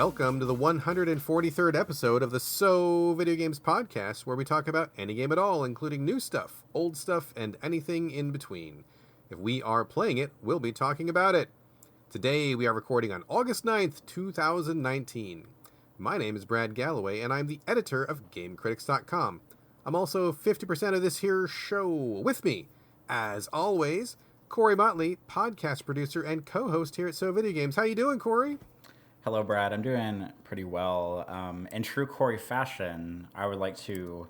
Welcome to the 143rd episode of the So Video Games Podcast, where we talk about any game at all, including new stuff, old stuff, and anything in between. If we are playing it, we'll be talking about it. Today, we are recording on August 9th, 2019. My name is Brad Galloway, and I'm the editor of GameCritics.com. I'm also 50% of this here show. With me, as always, Corey Motley, podcast producer and co-host here at So Video Games. How you doing, Corey? Hello, Brad. I'm doing pretty well. In true Corey fashion, I would like to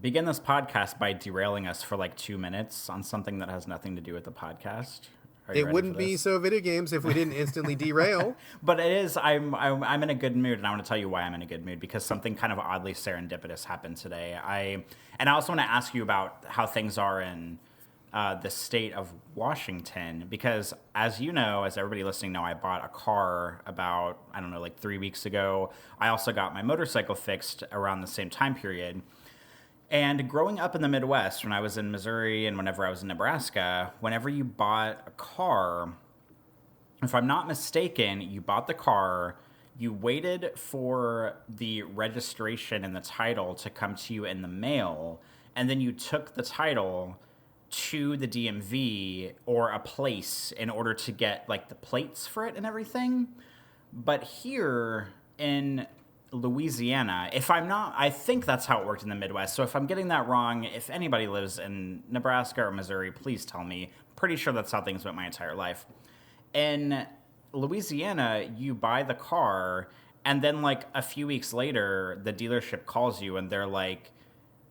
begin this podcast by derailing us for like 2 minutes on something that has nothing to do with the podcast. It wouldn't be So Video Games if we didn't instantly derail. But it is. I'm in a good mood, and I want to tell you why I'm in a good mood, because something kind of oddly serendipitous happened today. I also want to ask you about how things are in the state of Washington, because as you know, as everybody listening know, I bought a car about, 3 weeks ago. I also got my motorcycle fixed around the same time period. And growing up in the Midwest, when I was in Missouri and whenever I was in Nebraska, whenever you bought a car, if I'm not mistaken, you bought the car, you waited for the registration and the title to come to you in the mail, and then you took the title to the DMV or a place in order to get like the plates for it and everything. But here in Louisiana, I think that's how it worked in the Midwest. So if I'm getting that wrong, if anybody lives in Nebraska or Missouri, please tell me. Pretty sure that's how things went my entire life. In Louisiana, you buy the car, and then like a few weeks later, the dealership calls you and they're like,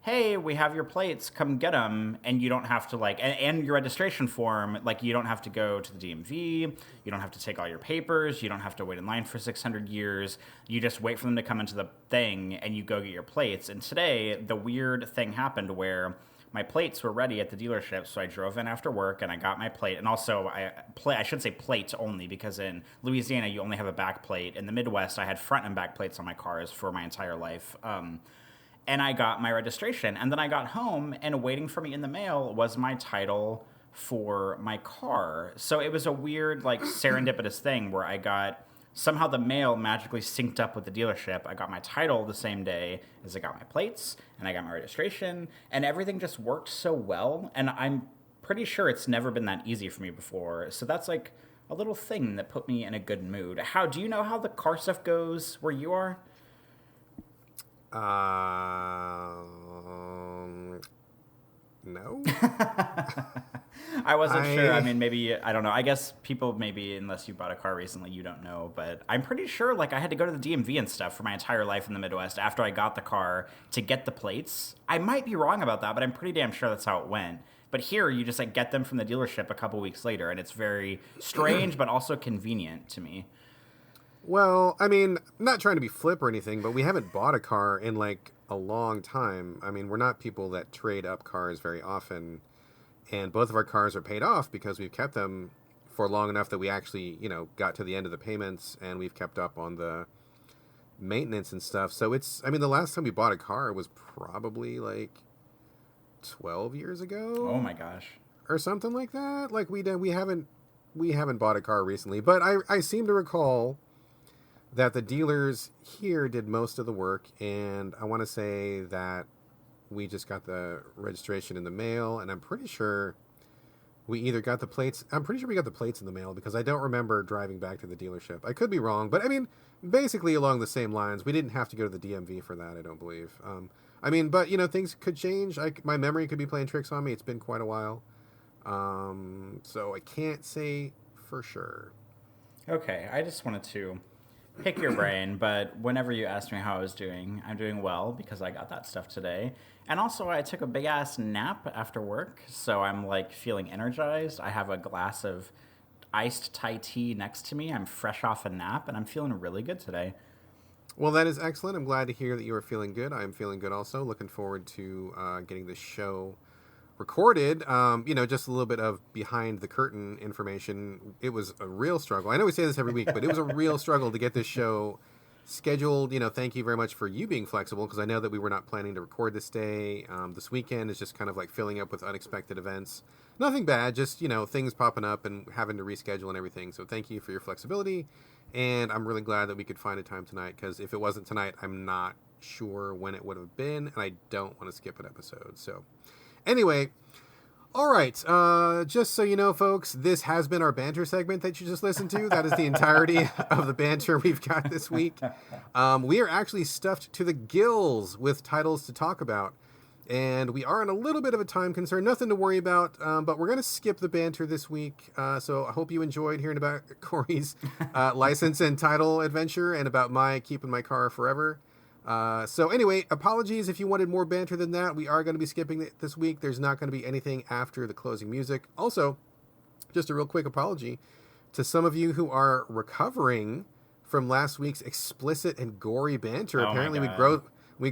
hey, we have your plates, come get them, and you don't have to, and your registration form, you don't have to go to the DMV, you don't have to take all your papers, you don't have to wait in line for 600 years, you just wait for them to come into the thing, and you go get your plates. And today, the weird thing happened where my plates were ready at the dealership, so I drove in after work, and I got my plate, and also, I should say plates only, because in Louisiana, you only have a back plate. In the Midwest, I had front and back plates on my cars for my entire life. And I got my registration. And then I got home, and waiting for me in the mail was my title for my car. So it was a weird, serendipitous thing where I got, somehow the mail magically synced up with the dealership. I got my title the same day as I got my plates, and I got my registration, and everything just worked so well. And I'm pretty sure it's never been that easy for me before. So that's like a little thing that put me in a good mood. Do you know how the car stuff goes where you are? No. I wasn't sure. I mean, maybe, I don't know. I guess people maybe, unless you bought a car recently, you don't know. But I'm pretty sure, I had to go to the DMV and stuff for my entire life in the Midwest after I got the car to get the plates. I might be wrong about that, but I'm pretty damn sure that's how it went. But here, you just, get them from the dealership a couple weeks later, and it's very strange, but also convenient to me. Well, I mean, I'm not trying to be flip or anything, but we haven't bought a car in, a long time. I mean, we're not people that trade up cars very often, and both of our cars are paid off because we've kept them for long enough that we actually, got to the end of the payments, and we've kept up on the maintenance and stuff. So the last time we bought a car was probably, 12 years ago. Oh, my gosh. Or something like that. We haven't bought a car recently, but I seem to recall that the dealers here did most of the work, and I want to say that we just got the registration in the mail, and I'm pretty sure we either got the plates. I'm pretty sure we got the plates in the mail, because I don't remember driving back to the dealership. I could be wrong, but basically along the same lines. We didn't have to go to the DMV for that, I don't believe. But things could change. My memory could be playing tricks on me. It's been quite a while. So I can't say for sure. Okay, I just wanted to pick your brain, but whenever you asked me how I was doing, I'm doing well because I got that stuff today. And also, I took a big-ass nap after work, so I'm, feeling energized. I have a glass of iced Thai tea next to me. I'm fresh off a nap, and I'm feeling really good today. Well, that is excellent. I'm glad to hear that you are feeling good. I'm feeling good also. Looking forward to getting this show recorded. Just a little bit of behind the curtain information. It was a real struggle. I know we say this every week, but it was a real struggle to get this show scheduled. Thank you very much for you being flexible, because I know that we were not planning to record this day. This weekend is just kind of filling up with unexpected events. Nothing bad, just, things popping up and having to reschedule and everything. So thank you for your flexibility. And I'm really glad that we could find a time tonight, because if it wasn't tonight, I'm not sure when it would have been, and I don't want to skip an episode. So anyway, all right. Just so you know, folks, this has been our banter segment that you just listened to. That is the entirety of the banter we've got this week. We are actually stuffed to the gills with titles to talk about, and we are in a little bit of a time concern. Nothing to worry about, but we're going to skip the banter this week. So I hope you enjoyed hearing about Corey's license and title adventure, and about my keeping my car forever. So anyway, apologies if you wanted more banter than that. We are going to be skipping it this week. There's not going to be anything after the closing music. Also, just a real quick apology to some of you who are recovering from last week's explicit and gory banter. Oh, Apparently we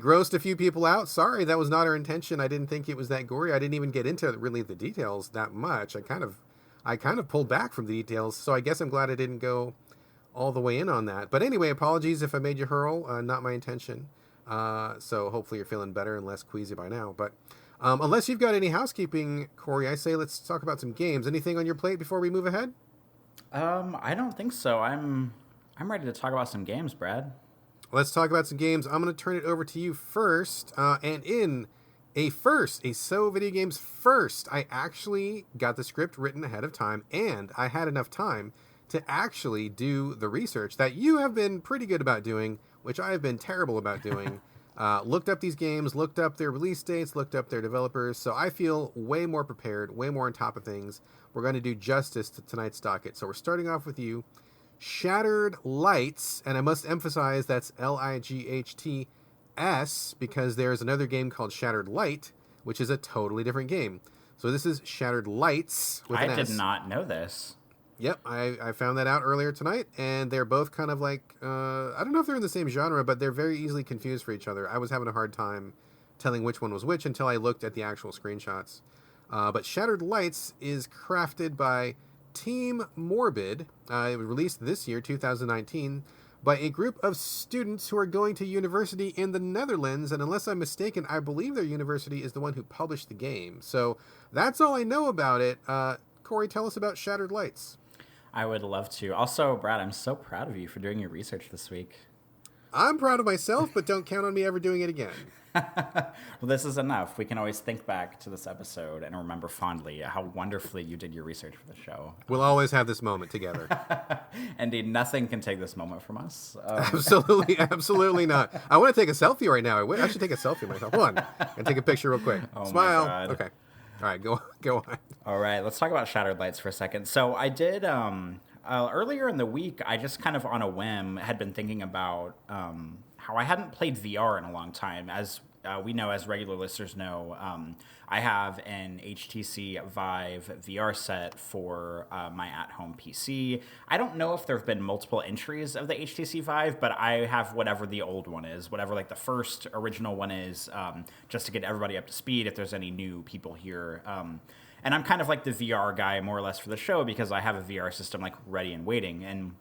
grossed a few people out. Sorry, that was not our intention. I didn't think it was that gory. I didn't even get into really the details that much. I kind of pulled back from the details. So I guess I'm glad I didn't go all the way in on that. But anyway, apologies if I made you hurl. Not my intention. So hopefully you're feeling better and less queasy by now. But unless you've got any housekeeping, Corey, I say let's talk about some games. Anything on your plate before we move ahead? I don't think so. I'm ready to talk about some games, Brad. Let's talk about some games. I'm going to turn it over to you first. And in a So Video Games first, I actually got the script written ahead of time, and I had enough time to actually do the research that you have been pretty good about doing, which I have been terrible about doing. Looked up these games, looked up their release dates, looked up their developers, so I feel way more prepared, way more on top of things. We're going to do justice to tonight's docket. So we're starting off with you, Shattered Lights, and I must emphasize that's Lights, because there's another game called Shattered Light, which is a totally different game. So this is Shattered Lights with an S. I did not know this. Yep, I found that out earlier tonight, and they're both kind of like, I don't know if they're in the same genre, but they're very easily confused for each other. I was having a hard time telling which one was which until I looked at the actual screenshots. But Shattered Lights is crafted by Team Morbid. It was released this year, 2019, by a group of students who are going to university in the Netherlands, and unless I'm mistaken, I believe their university is the one who published the game. So that's all I know about it. Corey, tell us about Shattered Lights. I would love to. Also, Brad, I'm so proud of you for doing your research this week. I'm proud of myself, but don't count on me ever doing it again. Well, this is enough. We can always think back to this episode and remember fondly how wonderfully you did your research for the show. We'll always have this moment together. Indeed, nothing can take this moment from us. Absolutely not. I want to take a selfie right now. I should take a selfie of myself. Hold on. And take a picture real quick. Oh, Smile. my God. Okay. All right, go on. All right, let's talk about Shattered Lights for a second. So I did, earlier in the week, I just kind of on a whim had been thinking about how I hadn't played VR in a long time. As we know, as regular listeners know, I have an HTC Vive VR set for my at-home PC. I don't know if there have been multiple entries of the HTC Vive, but I have whatever the old one is, whatever like the first original one is, just to get everybody up to speed if there's any new people here. And I'm kind of like the VR guy more or less for the show because I have a VR system like ready and waiting. And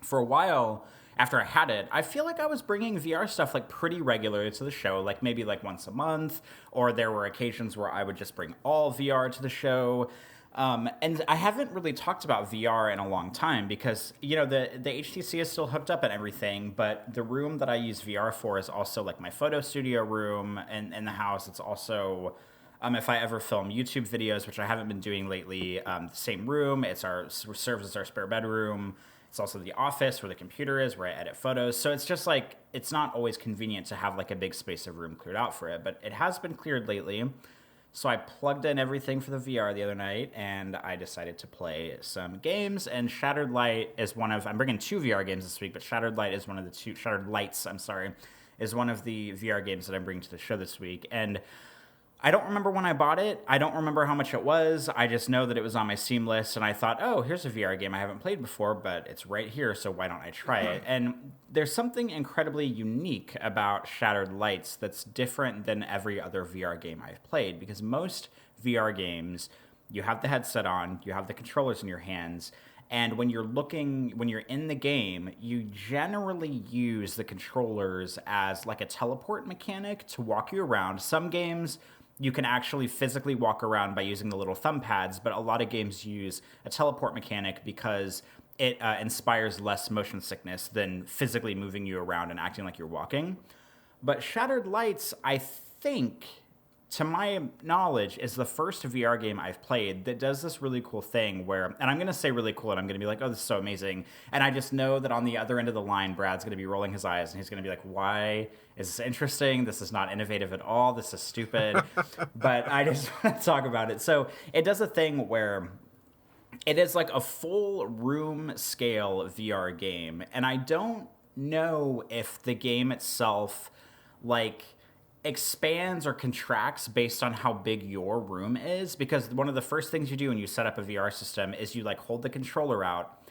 for a while after I had it, I feel like I was bringing VR stuff like pretty regularly to the show, like maybe like once a month, or there were occasions where I would just bring all VR to the show. And I haven't really talked about VR in a long time because, you know, the HTC is still hooked up and everything, but the room that I use VR for is also like my photo studio room and in the house. It's also, if I ever film YouTube videos, which I haven't been doing lately, the same room. Serves as our spare bedroom. It's also the office where the computer is, where I edit photos. So it's just like, it's not always convenient to have like a big space of room cleared out for it, but it has been cleared lately. So I plugged in everything for the VR the other night, and I decided to play some games. And Shattered Light is I'm bringing 2 VR games this week, but Shattered Lights, is one of the VR games that I'm bringing to the show this week. And I don't remember when I bought it. I don't remember how much it was. I just know that it was on my Steam list, and I thought, oh, here's a VR game I haven't played before, but it's right here, so why don't I try it? And there's something incredibly unique about Shattered Lights that's different than every other VR game I've played, because most VR games, you have the headset on, you have the controllers in your hands, and when you're in the game, you generally use the controllers as like a teleport mechanic to walk you around. Some games, you can actually physically walk around by using the little thumb pads, but a lot of games use a teleport mechanic because it inspires less motion sickness than physically moving you around and acting like you're walking. But Shattered Lights, I think, to my knowledge, is the first VR game I've played that does this really cool thing where, and I'm going to say really cool, and I'm going to be like, oh, this is so amazing. And I just know that on the other end of the line, Brad's going to be rolling his eyes, and he's going to be like, why is this interesting? This is not innovative at all. This is stupid. But I just want to talk about it. So it does a thing where it is like a full room scale VR game. And I don't know if the game itself, like, expands or contracts based on how big your room is, because one of the first things you do when you set up a VR system is you like hold the controller out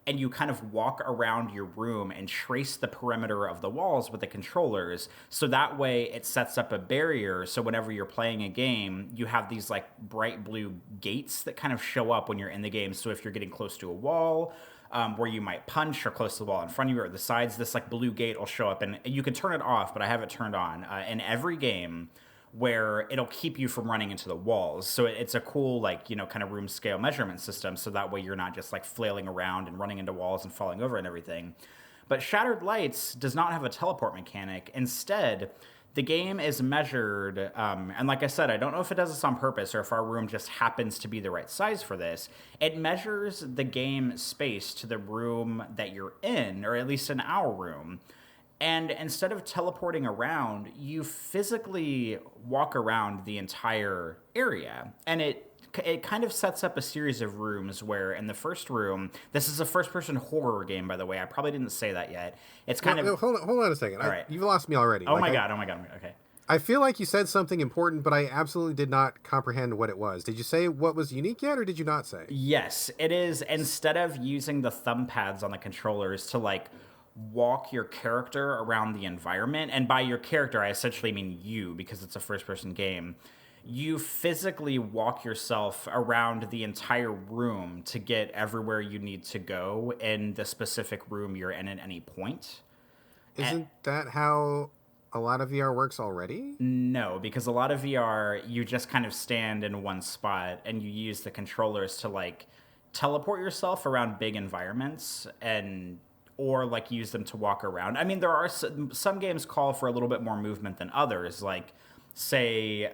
and you kind of walk around your room and trace the perimeter of the walls with the controllers, so that way it sets up a barrier, so whenever you're playing a game you have these like bright blue gates that kind of show up when you're in the game. So if you're getting close to a wall where you might punch, or close to the wall in front of you or the sides, this like blue gate will show up, and you can turn it off, but I have it turned on in every game, where it'll keep you from running into the walls. So it's a cool, like, you know, kind of room scale measurement system, so that way you're not just like flailing around and running into walls and falling over and everything. But Shattered Lights does not have a teleport mechanic. Instead, the game is measured, and like I said, I don't know if it does this on purpose or if our room just happens to be the right size for this. It measures the game space to the room that you're in, or at least in our room. And instead of teleporting around, you physically walk around the entire area. And it kind of sets up a series of rooms where in the first room, this is a first-person horror game, by the way. I probably didn't say that yet. It's kind of... No, hold on a second. All right. You've lost me already. Oh, my God. Okay. I feel like you said something important, but I absolutely did not comprehend what it was. Did you say what was unique yet, or did you not say? Yes, it is. Instead of using the thumb pads on the controllers to, like, walk your character around the environment, and by your character, I essentially mean you, because it's a first-person game, you physically walk yourself around the entire room to get everywhere you need to go in the specific room you're in at any point. Isn't that how a lot of VR works already? No, because a lot of VR, you just kind of stand in one spot and you use the controllers to like teleport yourself around big environments or like use them to walk around. I mean, there are some games call for a little bit more movement than others, like say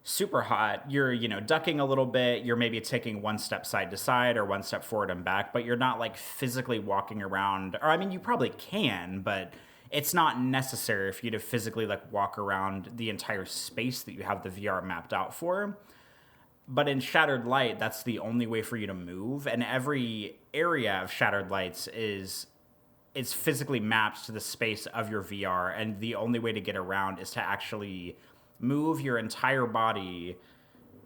Super Hot, you're, you know, ducking a little bit, you're maybe taking one step side to side or one step forward and back, but you're not like physically walking around, or I mean, you probably can, but it's not necessary for you to physically like walk around the entire space that you have the VR mapped out for. But in Shattered Light, that's the only way for you to move, and every area of Shattered Lights is physically mapped to the space of your VR, and the only way to get around is to actually move your entire body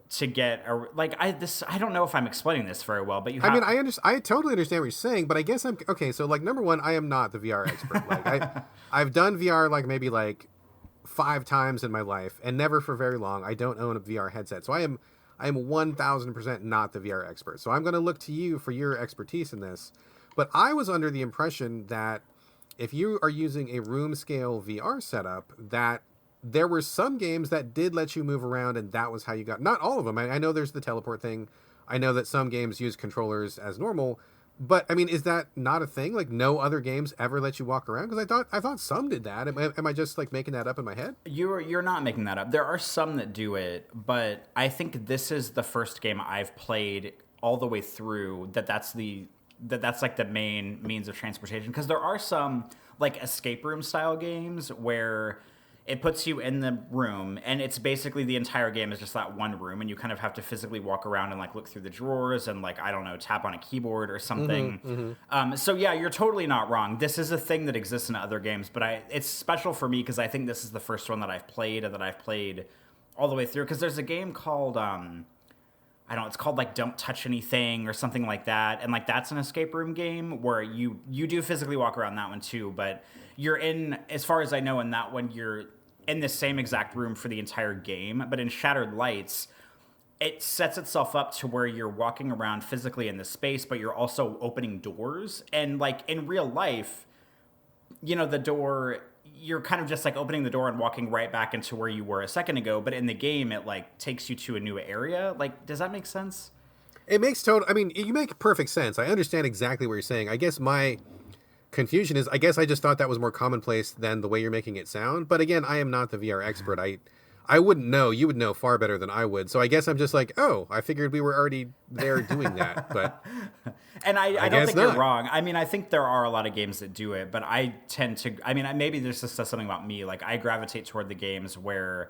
to get I don't know if I'm explaining this very well, but I totally understand what you're saying, but I guess I'm okay. So like, number one, I am not the VR expert. Like I've done VR like maybe like 5 times in my life, and never for very long. I don't own a VR headset, so I am 1000% not the VR expert. So I'm going to look to you for your expertise in this. But I was under the impression that if you are using a room scale VR setup, that there were some games that did let you move around, and that was how you got... Not all of them. I know there's the teleport thing. I know that some games use controllers as normal. But, I mean, is that not a thing? Like, no other games ever let you walk around? Because I thought some did that. Am I just, like, making that up in my head? You're not making that up. There are some that do it, but I think this is the first game I've played all the way through that's like the main means of transportation. Because there are some, like, escape room style games where it puts you in the room, and it's basically the entire game is just that one room, and you kind of have to physically walk around and like look through the drawers and like, I don't know, tap on a keyboard or something. So yeah, you're totally not wrong. This is a thing that exists in other games, but it's special for me because I think this is the first one that I've played and that I've played all the way through. Because there's a game called I don't know, it's called like Don't Touch Anything or something like that. And like that's an escape room game where you do physically walk around that one too. But you're in, as far as I know, in that one, you're in the same exact room for the entire game. But in Shattered Lights, it sets itself up to where you're walking around physically in the space, but you're also opening doors. And like in real life, you know, the door... you're kind of just like opening the door and walking right back into where you were a second ago. But in the game, it like takes you to a new area. Like, does that make sense? It makes total. I mean, you make perfect sense. I understand exactly what you're saying. I guess my confusion is, I guess I just thought that was more commonplace than the way you're making it sound. But again, I am not the VR expert. I wouldn't know. You would know far better than I would. So I guess I'm just like, oh, I figured we were already there doing that. But and I don't think not. you're wrong. I mean, I think there are a lot of games that do it, but I tend to. I mean, maybe this just says something about me. Like I gravitate toward the games where,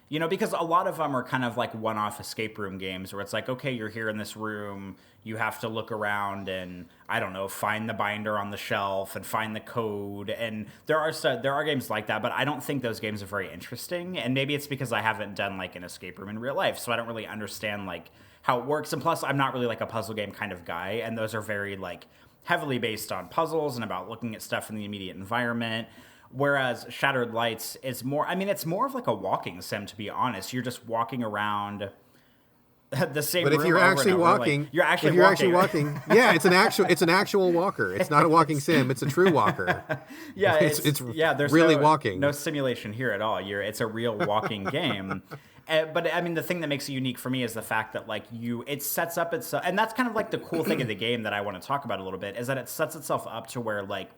you know, because a lot of them are kind of like one-off escape room games where it's like, okay, you're here in this room, you have to look around and, I don't know, find the binder on the shelf and find the code. And there are games like that, but I don't think those games are very interesting. And maybe it's because I haven't done like an escape room in real life, so I don't really understand like how it works. And plus, I'm not really like a puzzle game kind of guy, and those are very like heavily based on puzzles and about looking at stuff in the immediate environment. Whereas Shattered Lights is more, I mean, it's more of like a walking sim, to be honest. You're just walking around the same room. But if you're actually walking, like, you're actually walking, yeah, it's an actual walker. It's not a walking sim. It's a true walker. Yeah, there's really walking. No simulation here at all. It's a real walking game. But I mean, the thing that makes it unique for me is the fact that like it sets up itself, and that's kind of like the cool thing of the game that I want to talk about a little bit, is that it sets itself up to where like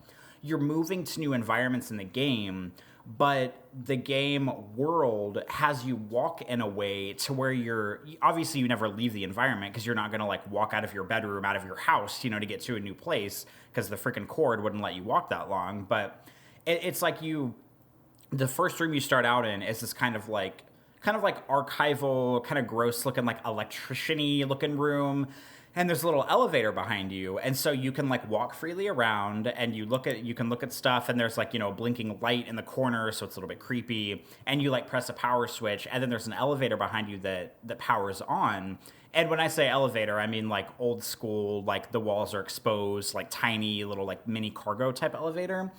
you're moving to new environments in the game, but the game world has you walk in a way to where obviously you never leave the environment because you're not going to like walk out of your bedroom, out of your house, you know, to get to a new place because the freaking cord wouldn't let you walk that long. But it's like the first room you start out in is this kind of like archival, kind of gross looking, like electrician-y looking room. And there's a little elevator behind you, and so you can like walk freely around, and you can look at stuff, and there's like, you know, a blinking light in the corner, so it's a little bit creepy. And you like press a power switch, and then there's an elevator behind you that powers on. And when I say elevator, I mean like old school, like the walls are exposed, like tiny little like mini cargo type elevator.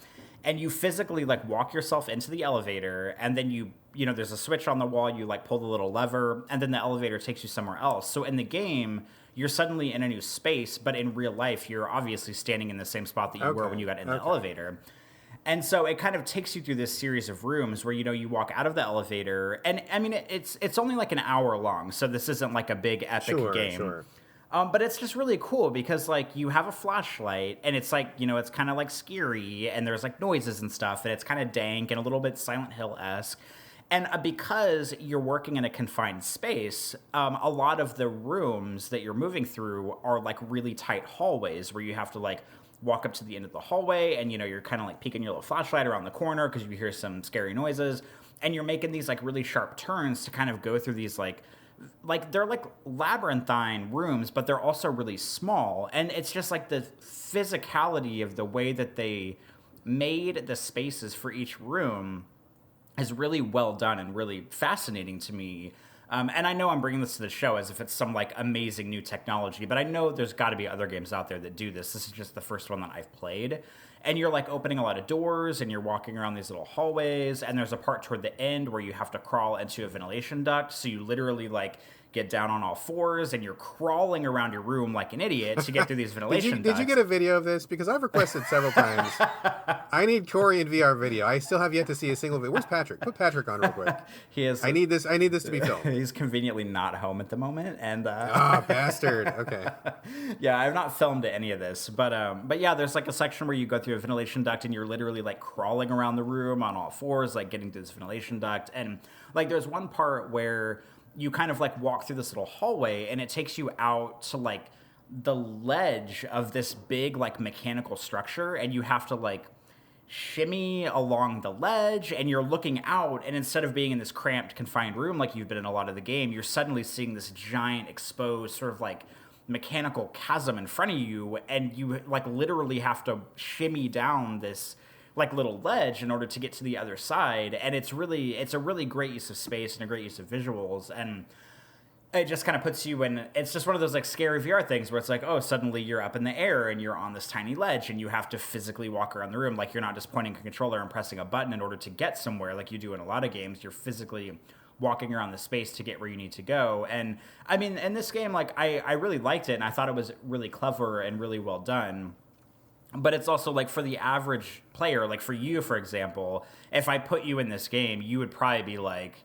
And you physically like walk yourself into the elevator, and then you know, there's a switch on the wall, you like pull the little lever, and then the elevator takes you somewhere else. So in the game, you're suddenly in a new space, but in real life, you're obviously standing in the same spot that you were when you got in the elevator. And so it kind of takes you through this series of rooms where, you know, you walk out of the elevator, and I mean, it's only like an hour long, so this isn't like a big epic game. Sure. But it's just really cool because, like, you have a flashlight, and it's like, you know, it's kind of like scary, and there's like noises and stuff, and it's kind of dank and a little bit Silent Hill-esque. And because you're working in a confined space, a lot of the rooms that you're moving through are like really tight hallways where you have to like walk up to the end of the hallway, and, you know, you're kind of like peeking your little flashlight around the corner because you hear some scary noises, and you're making these like really sharp turns to kind of go through these like they're like labyrinthine rooms, but they're also really small. And it's just like the physicality of the way that they made the spaces for each room is really well done and really fascinating to me. And I know I'm bringing this to the show as if it's some like amazing new technology, but I know there's got to be other games out there that do this. This is just the first one that I've played. And you're like opening a lot of doors, and you're walking around these little hallways, and there's a part toward the end where you have to crawl into a ventilation duct. So you literally like get down on all fours, and you're crawling around your room like an idiot to get through these ventilation ducts. Did you get a video of this? Because I've requested several times. I need Corey in VR video. I still have yet to see a single video. Where's Patrick? Put Patrick on real quick. He is. I need this to be filmed. He's conveniently not home at the moment, and bastard. Okay. Yeah, I've not filmed any of this, but yeah, there's like a section where you go through a ventilation duct, and you're literally like crawling around the room on all fours, like getting through this ventilation duct, and like there's one part where you kind of like walk through this little hallway, and it takes you out to like the ledge of this big like mechanical structure, and you have to like shimmy along the ledge, and you're looking out, and instead of being in this cramped confined room like you've been in a lot of the game, you're suddenly seeing this giant exposed sort of like mechanical chasm in front of you, and you like literally have to shimmy down this like little ledge in order to get to the other side. And it's a really great use of space and a great use of visuals, and it just kind of puts you in, it's just one of those like scary VR things where it's like, oh, suddenly you're up in the air and you're on this tiny ledge, and you have to physically walk around the room. Like, you're not just pointing a controller and pressing a button in order to get somewhere like you do in a lot of games. You're physically walking around the space to get where you need to go. And I mean, in this game, like I really liked it, and I thought it was really clever and really well done. But it's also like for the average player, like for you, for example, if I put you in this game, you would probably be like,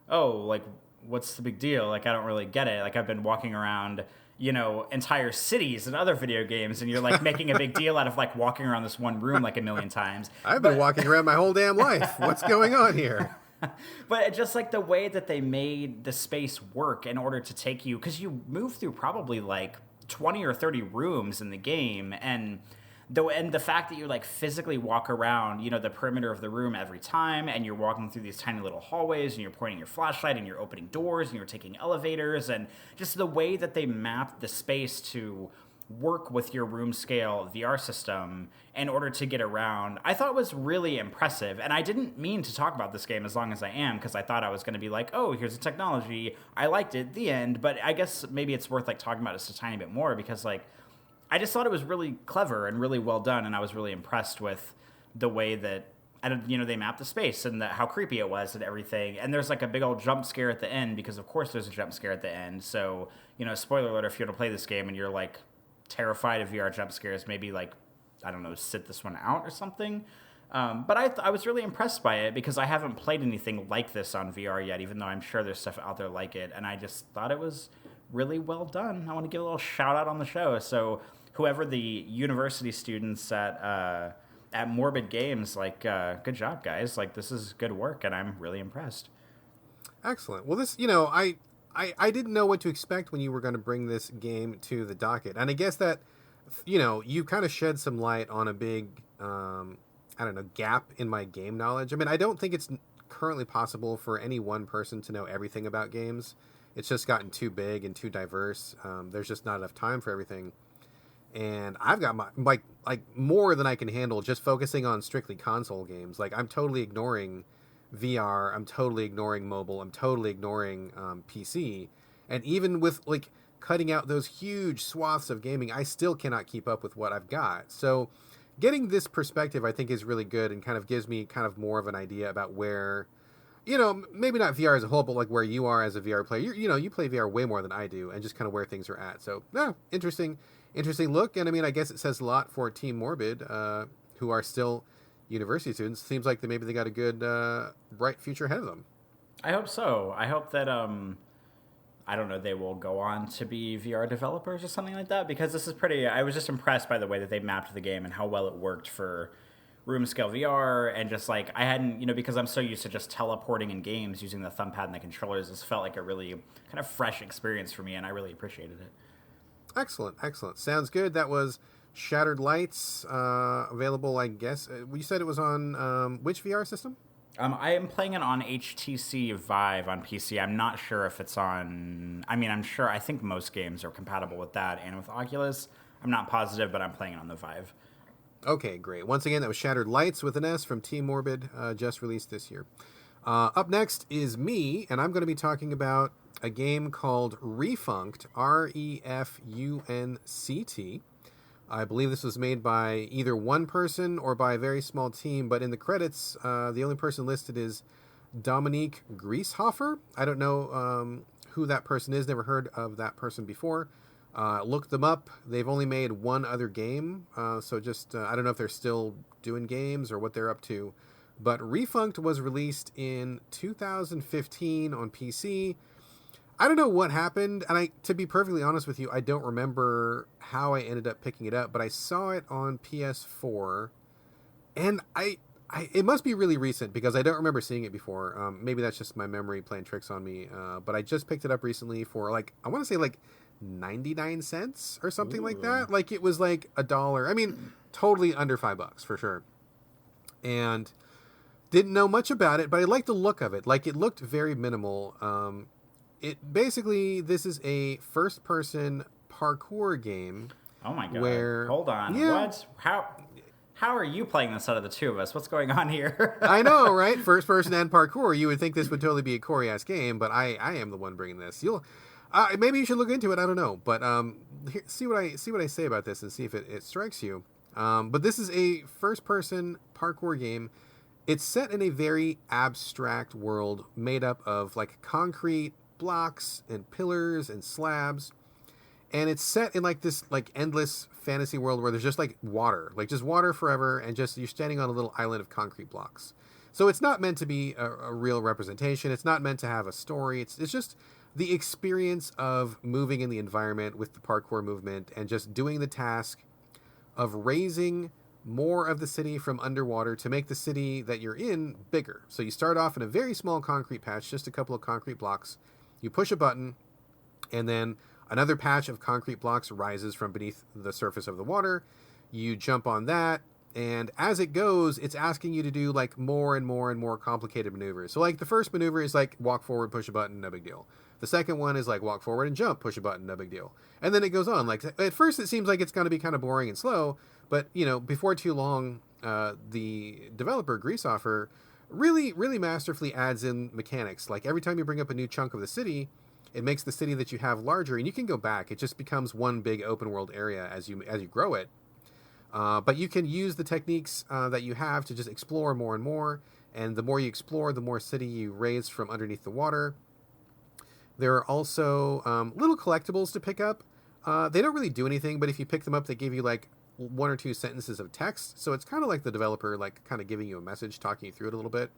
oh, like, what's the big deal? Like, I don't really get it. Like, I've been walking around entire cities and other video games, and you're like making a big deal out of like walking around this one room like a million times. I've been walking around my whole damn life. What's going on here? But just like the way that they made the space work in order to take you, because you move through probably like 20 or 30 rooms in the game, and the fact that you like physically walk around, the perimeter of the room every time, and you're walking through these tiny little hallways, and you're pointing your flashlight, and you're opening doors, and you're taking elevators, and just the way that they mapped the space to work with your room scale VR system in order to get around, I thought was really impressive. And I didn't mean to talk about this game as long as I am, because I thought I was going to be like, oh, here's the technology, I liked it, the end. But I guess maybe it's worth like talking about just a tiny bit more, because like I just thought it was really clever and really well done, and I was really impressed with the way that they mapped the space and how creepy it was and everything. And there's like a big old jump scare at the end, because of course there's a jump scare at the end. So spoiler alert, if you want to play this game and you're like terrified of VR jump scares, maybe like, I don't know, sit this one out or something. But I was really impressed by it, because I haven't played anything like this on VR yet, even though I'm sure there's stuff out there like it. And I just thought it was really well done. I want to give a little shout out on the show. So whoever the university students at Morbid Games, like, good job, guys. Like, this is good work, and I'm really impressed. Excellent. Well, this, I didn't know what to expect when you were going to bring this game to the docket. And I guess that, you kind of shed some light on a big, gap in my game knowledge. I mean, I don't think it's currently possible for any one person to know everything about games. It's just gotten too big and too diverse. There's just not enough time for everything. And I've got my, like more than I can handle just focusing on strictly console games. Like, I'm totally ignoring VR, I'm totally ignoring mobile, I'm totally ignoring PC, and even with like cutting out those huge swaths of gaming, I still cannot keep up with what I've got. So getting this perspective, I think, is really good, and kind of gives me kind of more of an idea about where, maybe not VR as a whole, but like where you are as a VR player. You play VR way more than I do, and just kind of where things are at. So interesting look. And I mean, I guess it says a lot for Team Morbid, who are still university students. Seems like maybe they got a good, bright future ahead of them. I hope so. I hope that, I don't know, they will go on to be VR developers or something like that, because this is I was just impressed by the way that they mapped the game and how well it worked for room scale VR. And just like, I hadn't, because I'm so used to just teleporting in games using the thumb pad and the controllers, this felt like a really kind of fresh experience for me, and I really appreciated it. Excellent. Sounds good. That was Shattered Lights, available, I guess. You said it was on which VR system? I am playing it on HTC Vive on PC. I'm not sure if it's on... I think most games are compatible with that and with Oculus. I'm not positive, but I'm playing it on the Vive. Okay, great. Once again, that was Shattered Lights with an S from Team Morbid, just released this year. Up next is me, and I'm going to be talking about a game called Refunct, Refunct. I believe this was made by either one person or by a very small team, but in the credits, the only person listed is Dominique Grieshofer. I don't know who that person is, never heard of that person before. Looked them up. They've only made one other game, so just I don't know if they're still doing games or what they're up to. But Refunct was released in 2015 on PC. I don't know what happened, and to be perfectly honest with you, I don't remember how I ended up picking it up, but I saw it on PS4, and it must be really recent, because I don't remember seeing it before. Maybe that's just my memory playing tricks on me, but I just picked it up recently for, like, I want to say, like, 99 cents or something like that. Like, it was like $1. I mean, totally under $5 for sure. And didn't know much about it, but I liked the look of it. Like, it looked very minimal. This is a first-person parkour game. Oh my god! Where, hold on, yeah. What? How are you playing this out of the two of us? What's going on here? I know, right? First-person and parkour. You would think this would totally be a Corey-ass game, but I am the one bringing this. Maybe you should look into it. I don't know, but see what I say about this and see if it strikes you. But this is a first-person parkour game. It's set in a very abstract world made up of like concrete blocks and pillars and slabs, and it's set in like this like endless fantasy world where there's just like just water forever, and just you're standing on a little island of concrete blocks. So it's not meant to be a real representation. It's not meant to have a story. It's just the experience of moving in the environment with the parkour movement and just doing the task of raising more of the city from underwater to make the city that you're in bigger. So you start off in a very small concrete patch, just a couple of concrete blocks. You push a button, and then another patch of concrete blocks rises from beneath the surface of the water. You jump on that, and as it goes, it's asking you to do like more and more and more complicated maneuvers. So like the first maneuver is like walk forward, push a button, no big deal. The second one is like walk forward and jump, push a button, no big deal. And then it goes on. Like at first it seems like it's going to be kind of boring and slow, but you know, before too long, the developer Greaseoffer really, really masterfully adds in mechanics. Like every time you bring up a new chunk of the city, it makes the city that you have larger, and you can go back. It just becomes one big open world area as you grow it. But you can use the techniques that you have to just explore more and more. And the more you explore, the more city you raise from underneath the water. There are also little collectibles to pick up. They don't really do anything, but if you pick them up, they give you like one or two sentences of text. So it's kind of like the developer like kind of giving you a message, talking you through it a little bit.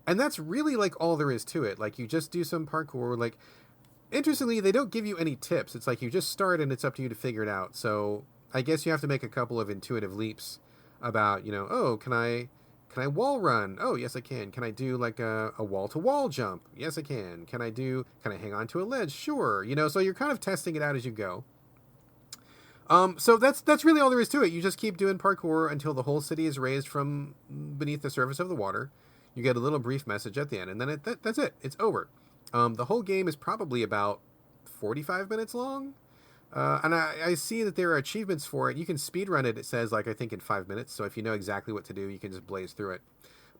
And that's really like all there is to it. Like you just do some parkour. Like interestingly, they don't give you any tips. It's like you just start and it's up to you to figure it out. So I guess you have to make a couple of intuitive leaps about, you know, oh, can I wall run? Oh, yes, I can. Can I do like a wall-to-wall jump? Yes, I can. Can I hang on to a ledge? Sure. You know, so you're kind of testing it out as you go. So that's really all there is to it. You just keep doing parkour until the whole city is raised from beneath the surface of the water. You get a little brief message at the end, and then that's it. It's over. The whole game is probably about 45 minutes long. And I see that there are achievements for it. You can speedrun it, it says, like, I think in 5 minutes. So if you know exactly what to do, you can just blaze through it.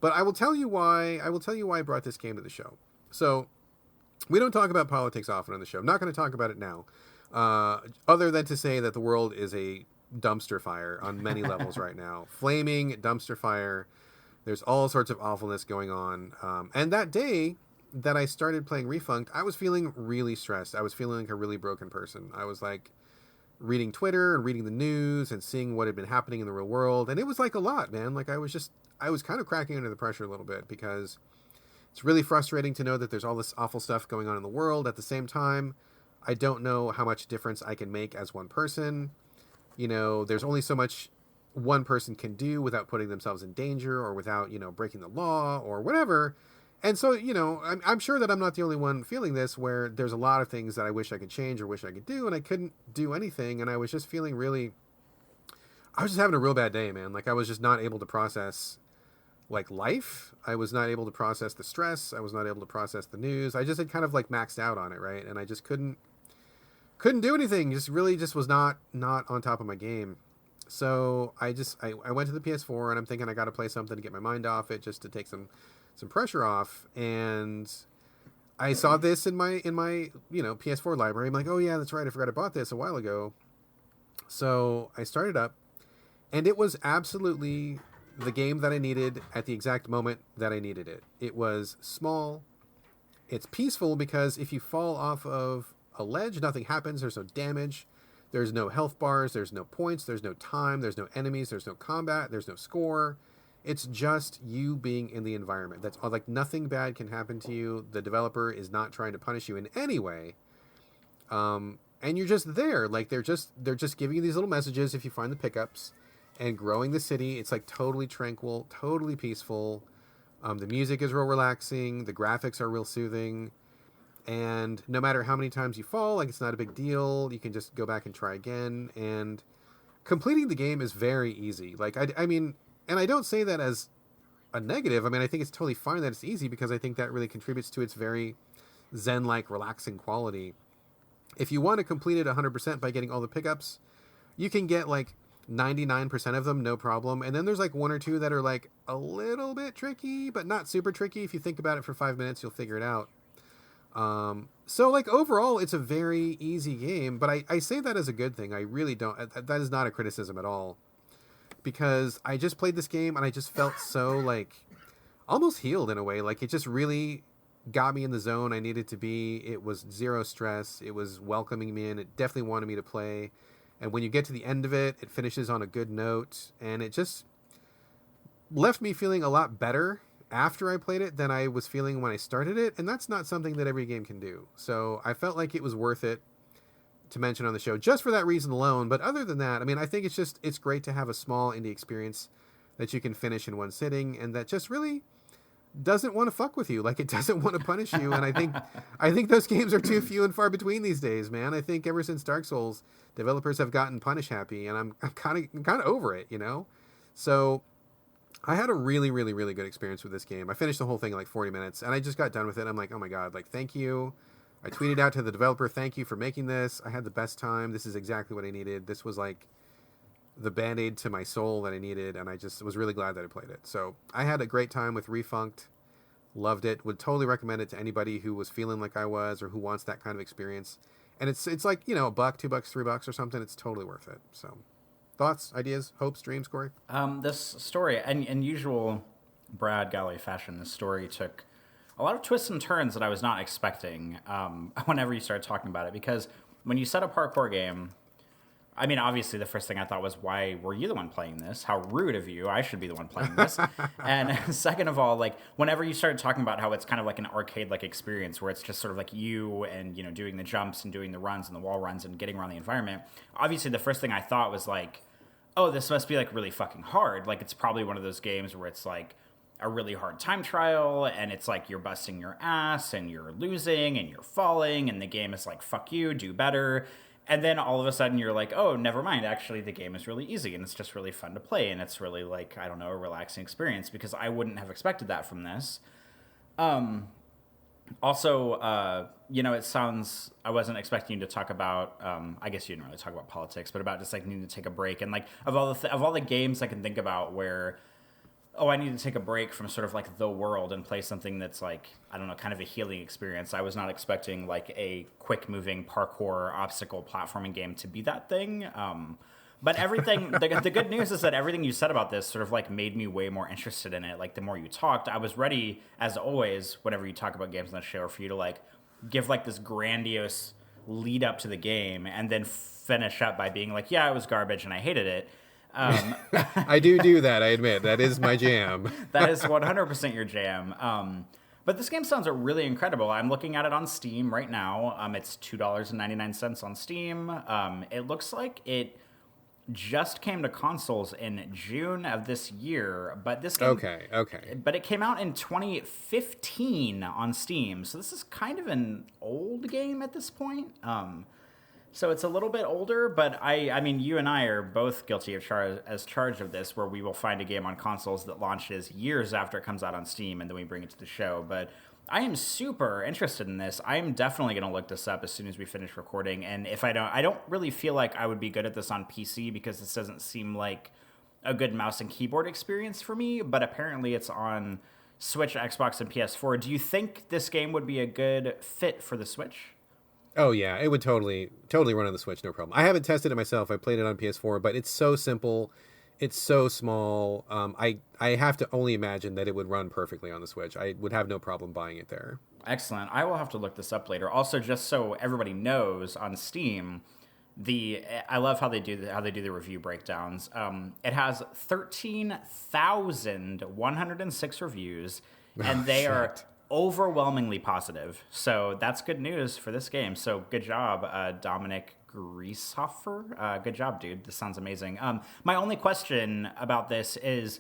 But I will tell you why I brought this game to the show. So we don't talk about politics often on the show. I'm not going to talk about it now. Other than to say that the world is a dumpster fire on many levels right now. Flaming dumpster fire. There's all sorts of awfulness going on. And that day that I started playing Refunct, I was feeling really stressed. I was feeling like a really broken person. I was like reading Twitter and reading the news and seeing what had been happening in the real world. And it was like a lot, man. Like I was kind of cracking under the pressure a little bit because it's really frustrating to know that there's all this awful stuff going on in the world. At the same time, I don't know how much difference I can make as one person. You know, there's only so much one person can do without putting themselves in danger or without, you know, breaking the law or whatever. And so, you know, I'm sure that I'm not the only one feeling this, where there's a lot of things that I wish I could change or wish I could do, and I couldn't do anything. And I was just feeling I was just having a real bad day, man. Like I was just not able to process like life. I was not able to process the stress. I was not able to process the news. I just had kind of like maxed out on it, right? And I just couldn't do anything. Just really just was not on top of my game. So I went to the PS4 and I'm thinking I got to play something to get my mind off it, just to take some pressure off. And I saw this in my you know, PS4 library. I'm like, oh yeah, that's right, I forgot I bought this a while ago. So I started up, and it was absolutely the game that I needed at the exact moment that I needed it. It was small. It's peaceful because if you fall off of a ledge, nothing happens. There's no damage. There's no health bars. There's no points. There's no time. There's no enemies. There's no combat. There's no score. It's just you being in the environment. That's all. Like nothing bad can happen to you. The developer is not trying to punish you in any way. And you're just there. Like they're just giving you these little messages if you find the pickups, and growing the city. It's like totally tranquil, totally peaceful. The music is real relaxing. The graphics are real soothing. And no matter how many times you fall, like it's not a big deal. You can just go back and try again. And completing the game is very easy. Like I mean, and I don't say that as a negative. I mean, I think it's totally fine that it's easy, because I think that really contributes to its very zen-like, relaxing quality. If you want to complete it 100% by getting all the pickups, you can get like 99% of them, no problem. And then there's like one or two that are like a little bit tricky, but not super tricky. If you think about it for 5 minutes, you'll figure it out. So like overall, it's a very easy game, but I say that as a good thing. I really don't. That is not a criticism at all, because I just played this game and I just felt so like almost healed in a way. Like it just really got me in the zone I needed to be. It was zero stress. It was welcoming me in. It definitely wanted me to play. And when you get to the end of it, it finishes on a good note, and it just left me feeling a lot better after I played it than I was feeling when I started it, and that's not something that every game can do. So I felt like it was worth it to mention on the show just for that reason alone. But other than that, I mean, I think it's great to have a small indie experience that you can finish in one sitting and that just really doesn't want to fuck with you. Like, it doesn't want to punish you. And I think those games are too few and far between these days, man. I think ever since Dark Souls, developers have gotten punish happy, and I'm kind of over it, you know? So I had a really, really, really good experience with this game. I finished the whole thing in like 40 minutes, and I just got done with it. I'm like, oh my God, like, thank you. I tweeted out to the developer, thank you for making this. I had the best time. This is exactly what I needed. This was like the Band-Aid to my soul that I needed, and I just was really glad that I played it. So I had a great time with Refunct. Loved it. Would totally recommend it to anybody who was feeling like I was or who wants that kind of experience. And it's like, you know, $1, $2, $3 or something. It's totally worth it. So thoughts, ideas, hopes, dreams, Corey? This story, and in usual Brad Galloway fashion, this story took a lot of twists and turns that I was not expecting whenever you started talking about it. Because when you set a parkour game, I mean, obviously the first thing I thought was, why were you the one playing this? How rude of you. I should be the one playing this. And second of all, like, whenever you started talking about how it's kind of like an arcade-like experience where it's just sort of like you and, you know, doing the jumps and doing the runs and the wall runs and getting around the environment, obviously the first thing I thought was like, oh, this must be like really fucking hard. Like, it's probably one of those games where it's like a really hard time trial and it's like you're busting your ass and you're losing and you're falling and the game is like, fuck you, do better. And then all of a sudden you're like, oh, never mind. Actually, the game is really easy and it's just really fun to play. And it's really like, I don't know, a relaxing experience, because I wouldn't have expected that from this. Also, you know, it sounds, I wasn't expecting you to talk about, I guess you didn't really talk about politics, but about just like needing to take a break. And like of all the games I can think about where, oh, I need to take a break from sort of like the world and play something that's like, I don't know, kind of a healing experience. I was not expecting like a quick moving parkour obstacle platforming game to be that thing. But everything, the good news is that everything you said about this sort of like made me way more interested in it. Like the more you talked, I was ready, as always, whenever you talk about games on the show, for you to like give like this grandiose lead up to the game and then finish up by being like, yeah, it was garbage and I hated it. I do that. I admit that is my jam. That is 100% your jam. But this game sounds really incredible. I'm looking at it on Steam right now. It's $2.99 on Steam. It looks like it just came to consoles in June of this year, but this game, okay. But it came out in 2015 on Steam, so this is kind of an old game at this point. So it's a little bit older, but I mean, you and I are both guilty of charged of this, where we will find a game on consoles that launches years after it comes out on Steam, and then we bring it to the show. But I am super interested in this. I'm definitely going to look this up as soon as we finish recording. And if I don't really feel like I would be good at this on PC, because this doesn't seem like a good mouse and keyboard experience for me. But apparently it's on Switch, Xbox, and PS4. Do you think this game would be a good fit for the Switch? Oh yeah, it would totally run on the Switch, no problem. I haven't tested it myself. I played it on PS4, but it's so simple, it's so small. I have to only imagine that it would run perfectly on the Switch. I would have no problem buying it there. Excellent. I will have to look this up later. Also, just so everybody knows, on Steam, I love how they do the review breakdowns. It has 13,106 reviews, and they are overwhelmingly positive. So that's good news for this game. So good job, Dominic Grieshofer. Good job, dude. This sounds amazing. My only question about this is,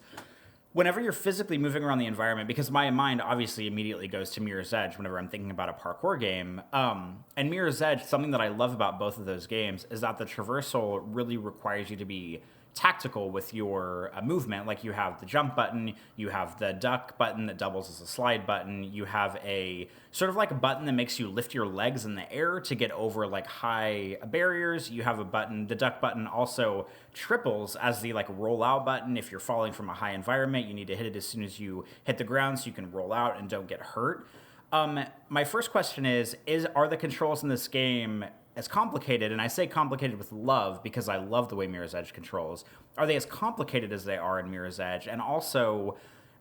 whenever you're physically moving around the environment, because my mind obviously immediately goes to Mirror's Edge whenever I'm thinking about a parkour game. And Mirror's Edge, something that I love about both of those games is that the traversal really requires you to be tactical with your movement. Like, you have the jump button, you have the duck button that doubles as a slide button, you have a sort of like a button that makes you lift your legs in the air to get over like high barriers. You have a button, the duck button also triples as the like roll out button. If you're falling from a high environment, you need to hit it as soon as you hit the ground so you can roll out and don't get hurt. My first question is are the controls in this game as complicated, and I say complicated with love because I love the way Mirror's Edge controls, are they as complicated as they are in Mirror's Edge? And also,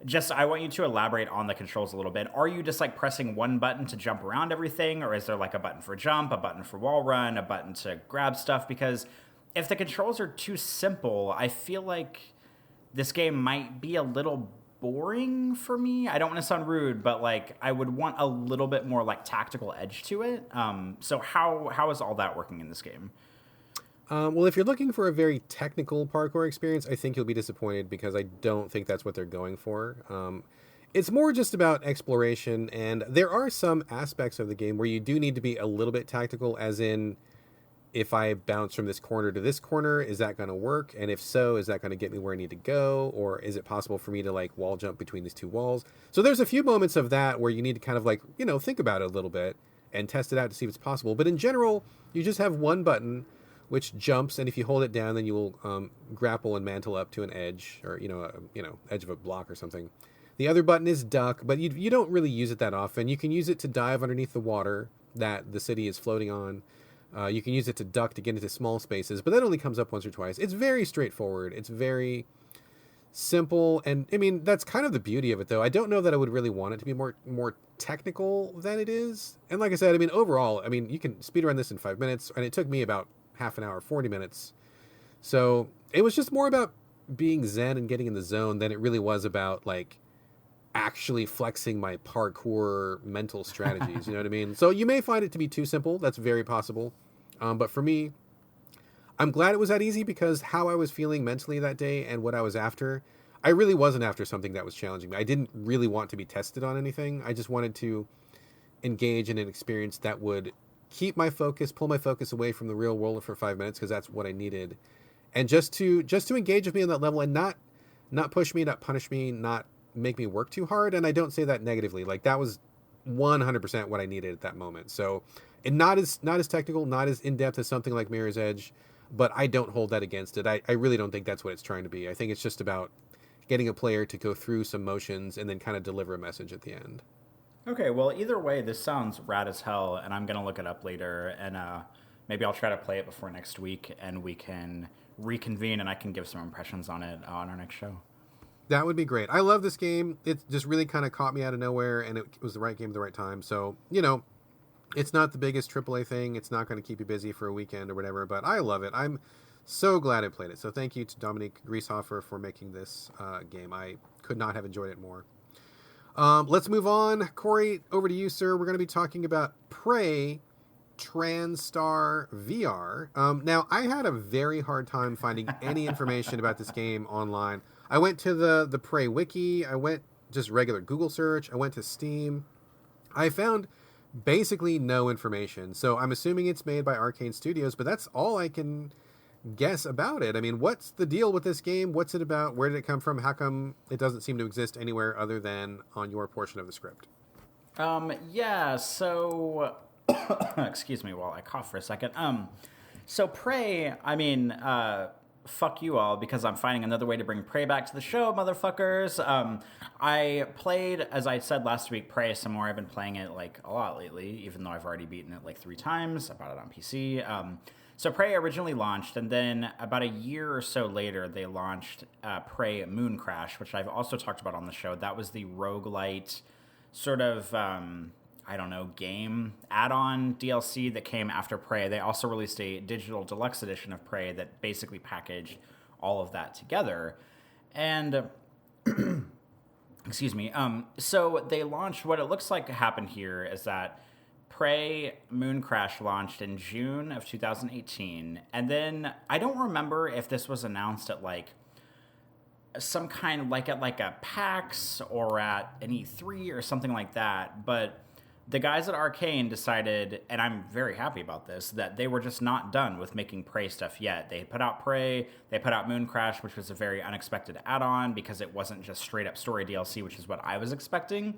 just I want you to elaborate on the controls a little bit. Are you just like pressing one button to jump around everything, or is there like a button for jump, a button for wall run, a button to grab stuff? Because if the controls are too simple, I feel like this game might be a little boring for me. I don't want to sound rude, but like I would want a little bit more like tactical edge to it. So how is all that working in this game? Well, if you're looking for a very technical parkour experience, I think you'll be disappointed because I don't think that's what they're going for. It's more just about exploration, and there are some aspects of the game where you do need to be a little bit tactical, as in, if I bounce from this corner to this corner, is that going to work? And if so, is that going to get me where I need to go? Or is it possible for me to like wall jump between these two walls? So there's a few moments of that where you need to kind of like, think about it a little bit and test it out to see if it's possible. But in general, you just have one button which jumps, and if you hold it down, then you will grapple and mantle up to an edge, or edge of a block or something. The other button is duck, but you don't really use it that often. You can use it to dive underneath the water that the city is floating on. You can use it to duck to get into small spaces, but that only comes up once or twice. It's very straightforward. It's very simple, and I mean that's kind of the beauty of it, though. I don't know that I would really want it to be more technical than it is. And like I said, I mean overall, I mean you can speedrun this in 5 minutes, and it took me about half an hour, 40 minutes. So it was just more about being zen and getting in the zone than it really was about like actually flexing my parkour mental strategies. You know what I mean? So you may find it to be too simple. That's very possible. But for me, I'm glad it was that easy, because how I was feeling mentally that day and what I was after, I really wasn't after something that was challenging me. I didn't really want to be tested on anything. I just wanted to engage in an experience that would keep my focus, pull my focus away from the real world for 5 minutes, because that's what I needed. And just to engage with me on that level, and not push me, not punish me, not make me work too hard. And I don't say that negatively. Like that was 100% what I needed at that moment. So, and not as technical, not as in-depth as something like Mirror's Edge, but I don't hold that against it. I really don't think that's what it's trying to be. I think it's just about getting a player to go through some motions and then kind of deliver a message at the end. Okay, well, either way, this sounds rad as hell, and I'm going to look it up later, and maybe I'll try to play it before next week, and we can reconvene, and I can give some impressions on it on our next show. That would be great. I love this game. It just really kind of caught me out of nowhere, and it was the right game at the right time. So, it's not the biggest AAA thing. It's not going to keep you busy for a weekend or whatever, but I love it. I'm so glad I played it. So thank you to Dominique Grieshofer for making this game. I could not have enjoyed it more. Let's move on. Corey, over to you, sir. We're going to be talking about Prey TranStar VR. Now, I had a very hard time finding any information about this game online. I went to the Prey wiki. I went just regular Google search. I went to Steam. I found basically no information. So I'm assuming it's made by Arcane Studios, but that's all I can guess about it. I mean, what's the deal with this game? What's it about? Where did it come from? How come it doesn't seem to exist anywhere other than on your portion of the script? So excuse me while I cough for a second. So Prey, I mean, fuck you all, because I'm finding another way to bring Prey back to the show, motherfuckers. I played, as I said last week, Prey some more. I've been playing it like a lot lately, even though I've already beaten it like 3 times. I bought it on PC. So Prey originally launched, and then about a year or so later, they launched Prey Moon Crash, which I've also talked about on the show. That was the roguelite sort of, game add-on DLC that came after Prey. They also released a digital deluxe edition of Prey that basically packaged all of that together. And, excuse me, so they launched, what it looks like happened here is that Prey Moon Crash launched in June of 2018, and then I don't remember if this was announced at like some kind of like at like a PAX or at an E3 or something like that, but the guys at Arcane decided, and I'm very happy about this, that they were just not done with making Prey stuff yet. They put out Prey, they put out Moon Crash, which was a very unexpected add-on because it wasn't just straight up story DLC, which is what I was expecting.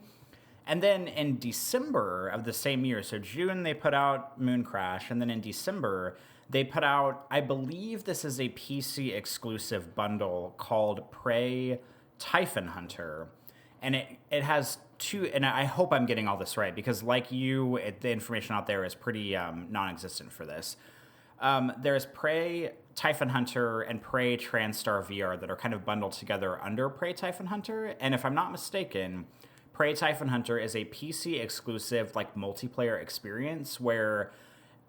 And then in December of the same year, so June, they put out Moon Crash, and then in December, they put out, I believe this is a PC exclusive bundle called Prey Typhon Hunter. And it has 2, and I hope I'm getting all this right, because like you, the information out there is pretty non-existent for this. There's Prey Typhon Hunter and Prey TranStar VR that are kind of bundled together under Prey Typhon Hunter. And if I'm not mistaken, Prey Typhon Hunter is a PC exclusive like multiplayer experience where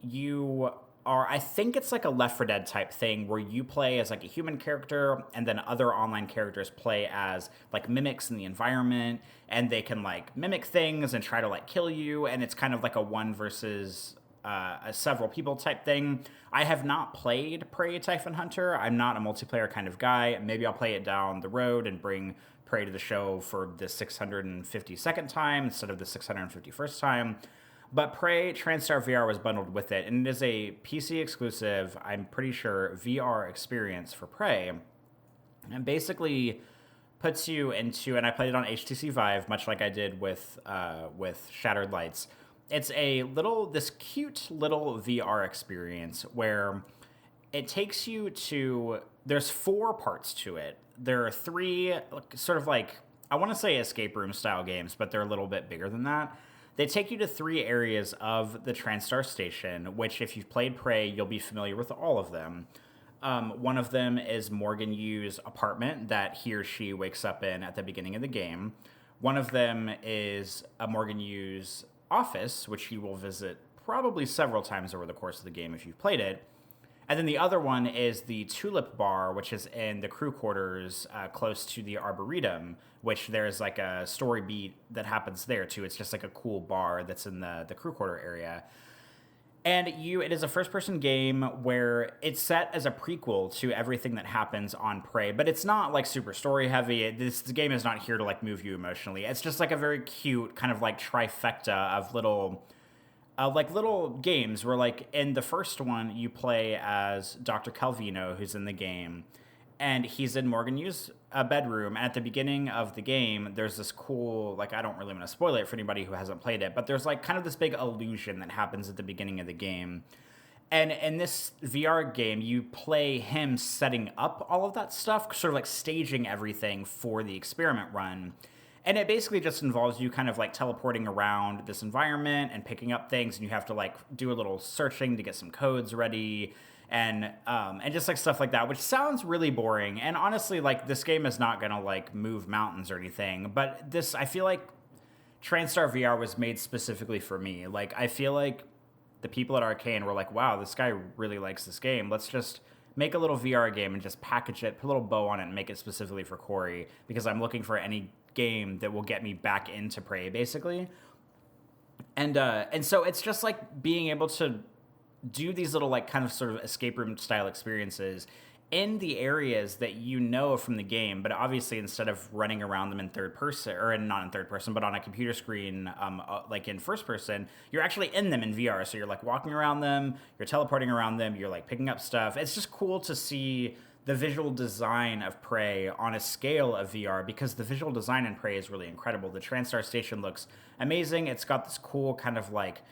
you are, I think it's like a Left 4 Dead type thing where you play as like a human character and then other online characters play as like mimics in the environment, and they can like mimic things and try to like kill you, and it's kind of like a one versus a several people type thing. I have not played Prey Typhon Hunter. I'm not a multiplayer kind of guy. Maybe I'll play it down the road and bring Prey to the show for the 652nd time instead of the 651st time. But Prey TranStar VR was bundled with it, and it is a PC exclusive, I'm pretty sure, VR experience for Prey. And basically puts you into, and I played it on HTC Vive, much like I did with Shattered Lights. It's this cute little VR experience where it takes you to, there's 4 parts to it. There are 3 sort of like, I want to say escape room style games, but they're a little bit bigger than that. They take you to 3 areas of the TranStar station, which if you've played Prey, you'll be familiar with all of them. One of them is Morgan Yu's apartment that he or she wakes up in at the beginning of the game. One of them is a Morgan Yu's office, which he will visit probably several times over the course of the game if you've played it. And then the other one is the Tulip Bar, which is in the crew quarters close to the Arboretum, which there's like a story beat that happens there too. It's just like a cool bar that's in the crew quarter area. And it is a first-person game where it's set as a prequel to everything that happens on Prey, but it's not like super story-heavy. This game is not here to like move you emotionally. It's just like a very cute kind of like trifecta of little games where, like, in the first one, you play as Dr. Calvino, who's in the game, and he's in Morgan Yu's bedroom. And at the beginning of the game, there's this cool, like, I don't really want to spoil it for anybody who hasn't played it, but there's, like, kind of this big illusion that happens at the beginning of the game. And in this VR game, you play him setting up all of that stuff, sort of like staging everything for the experiment run. And it basically just involves you kind of like teleporting around this environment and picking up things, and you have to like do a little searching to get some codes ready and just like stuff like that, which sounds really boring. And honestly, like, this game is not gonna like move mountains or anything, but I feel like TranStar VR was made specifically for me. Like, I feel like the people at Arcane were like, wow, this guy really likes this game. Let's just make a little VR game and just package it, put a little bow on it, and make it specifically for Corey, because I'm looking for any game that will get me back into Prey, basically. And so it's just like being able to do these little like kind of sort of escape room style experiences in the areas that you know from the game, but obviously instead of running around them in third person, or not in third person, but on a computer screen, like in first person, you're actually in them in VR. So you're like walking around them, you're teleporting around them, you're like picking up stuff. It's just cool to see the visual design of Prey on a scale of VR, because the visual design in Prey is really incredible. The TranStar station looks amazing. It's got this cool kind of like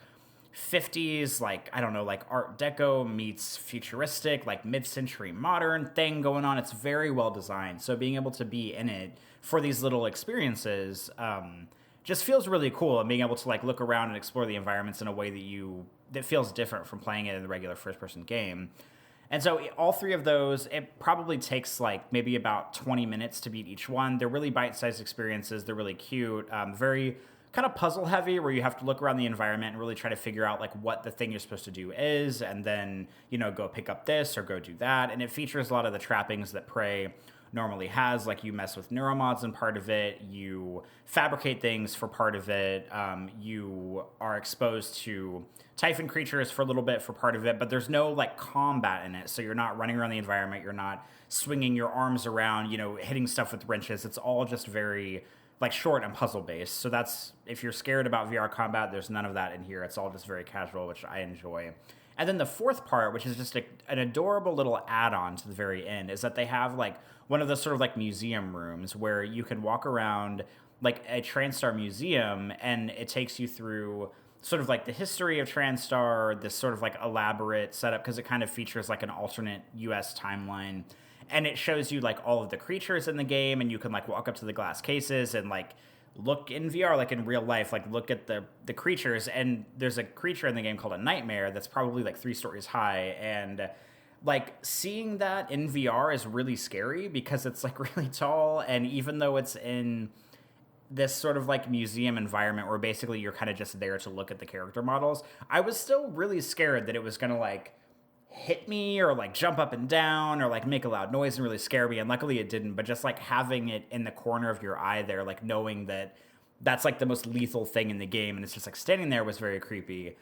50s, like, I don't know, like Art Deco meets futuristic, like mid-century modern thing going on. It's very well designed. So being able to be in it for these little experiences just feels really cool, and being able to like look around and explore the environments in a way that feels different from playing it in the regular first-person game. And so all 3 of those, it probably takes like maybe about 20 minutes to beat each one. They're really bite-sized experiences. They're really cute, very kind of puzzle heavy, where you have to look around the environment and really try to figure out like what the thing you're supposed to do is, and then, you know, go pick up this or go do that. And it features a lot of the trappings that Prey normally has. Like, you mess with neuromods in part of it, you fabricate things for part of it, you are exposed to Typhon creatures for a little bit for part of it, but there's no like combat in it. So you're not running around the environment, you're not swinging your arms around, you know, hitting stuff with wrenches. It's all just very like short and puzzle based. So that's, if you're scared about VR combat, there's none of that in here. It's all just very casual, which I enjoy. And then the 4th part, which is just an adorable little add-on to the very end, is that they have like one of those sort of like museum rooms where you can walk around like a TranStar museum, and it takes you through sort of like the history of TranStar, this sort of like elaborate setup, because it kind of features like an alternate US timeline. And it shows you like all of the creatures in the game, and you can like walk up to the glass cases and like look in VR, like in real life, like look at the creatures. And there's a creature in the game called a nightmare that's probably like 3 stories high. And like seeing that in VR is really scary, because it's like really tall. And even though it's in this sort of like museum environment where basically you're kind of just there to look at the character models, I was still really scared that it was going to like hit me or like jump up and down or like make a loud noise and really scare me. And luckily it didn't, but just like having it in the corner of your eye there, like knowing that that's like the most lethal thing in the game and it's just like standing there was very creepy.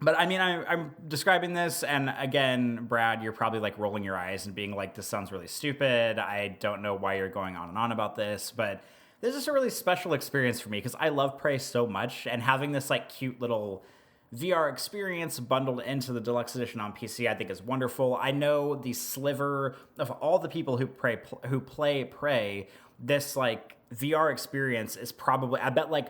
But I mean, I'm describing this, and again, Brad, you're probably like rolling your eyes and being like, this sounds really stupid. I don't know why you're going on and on about this, but this is a really special experience for me because I love Prey so much, and having this like cute little VR experience bundled into the deluxe edition on PC, I think is wonderful. I know the sliver of all the people who play Prey, this like VR experience is probably, I bet like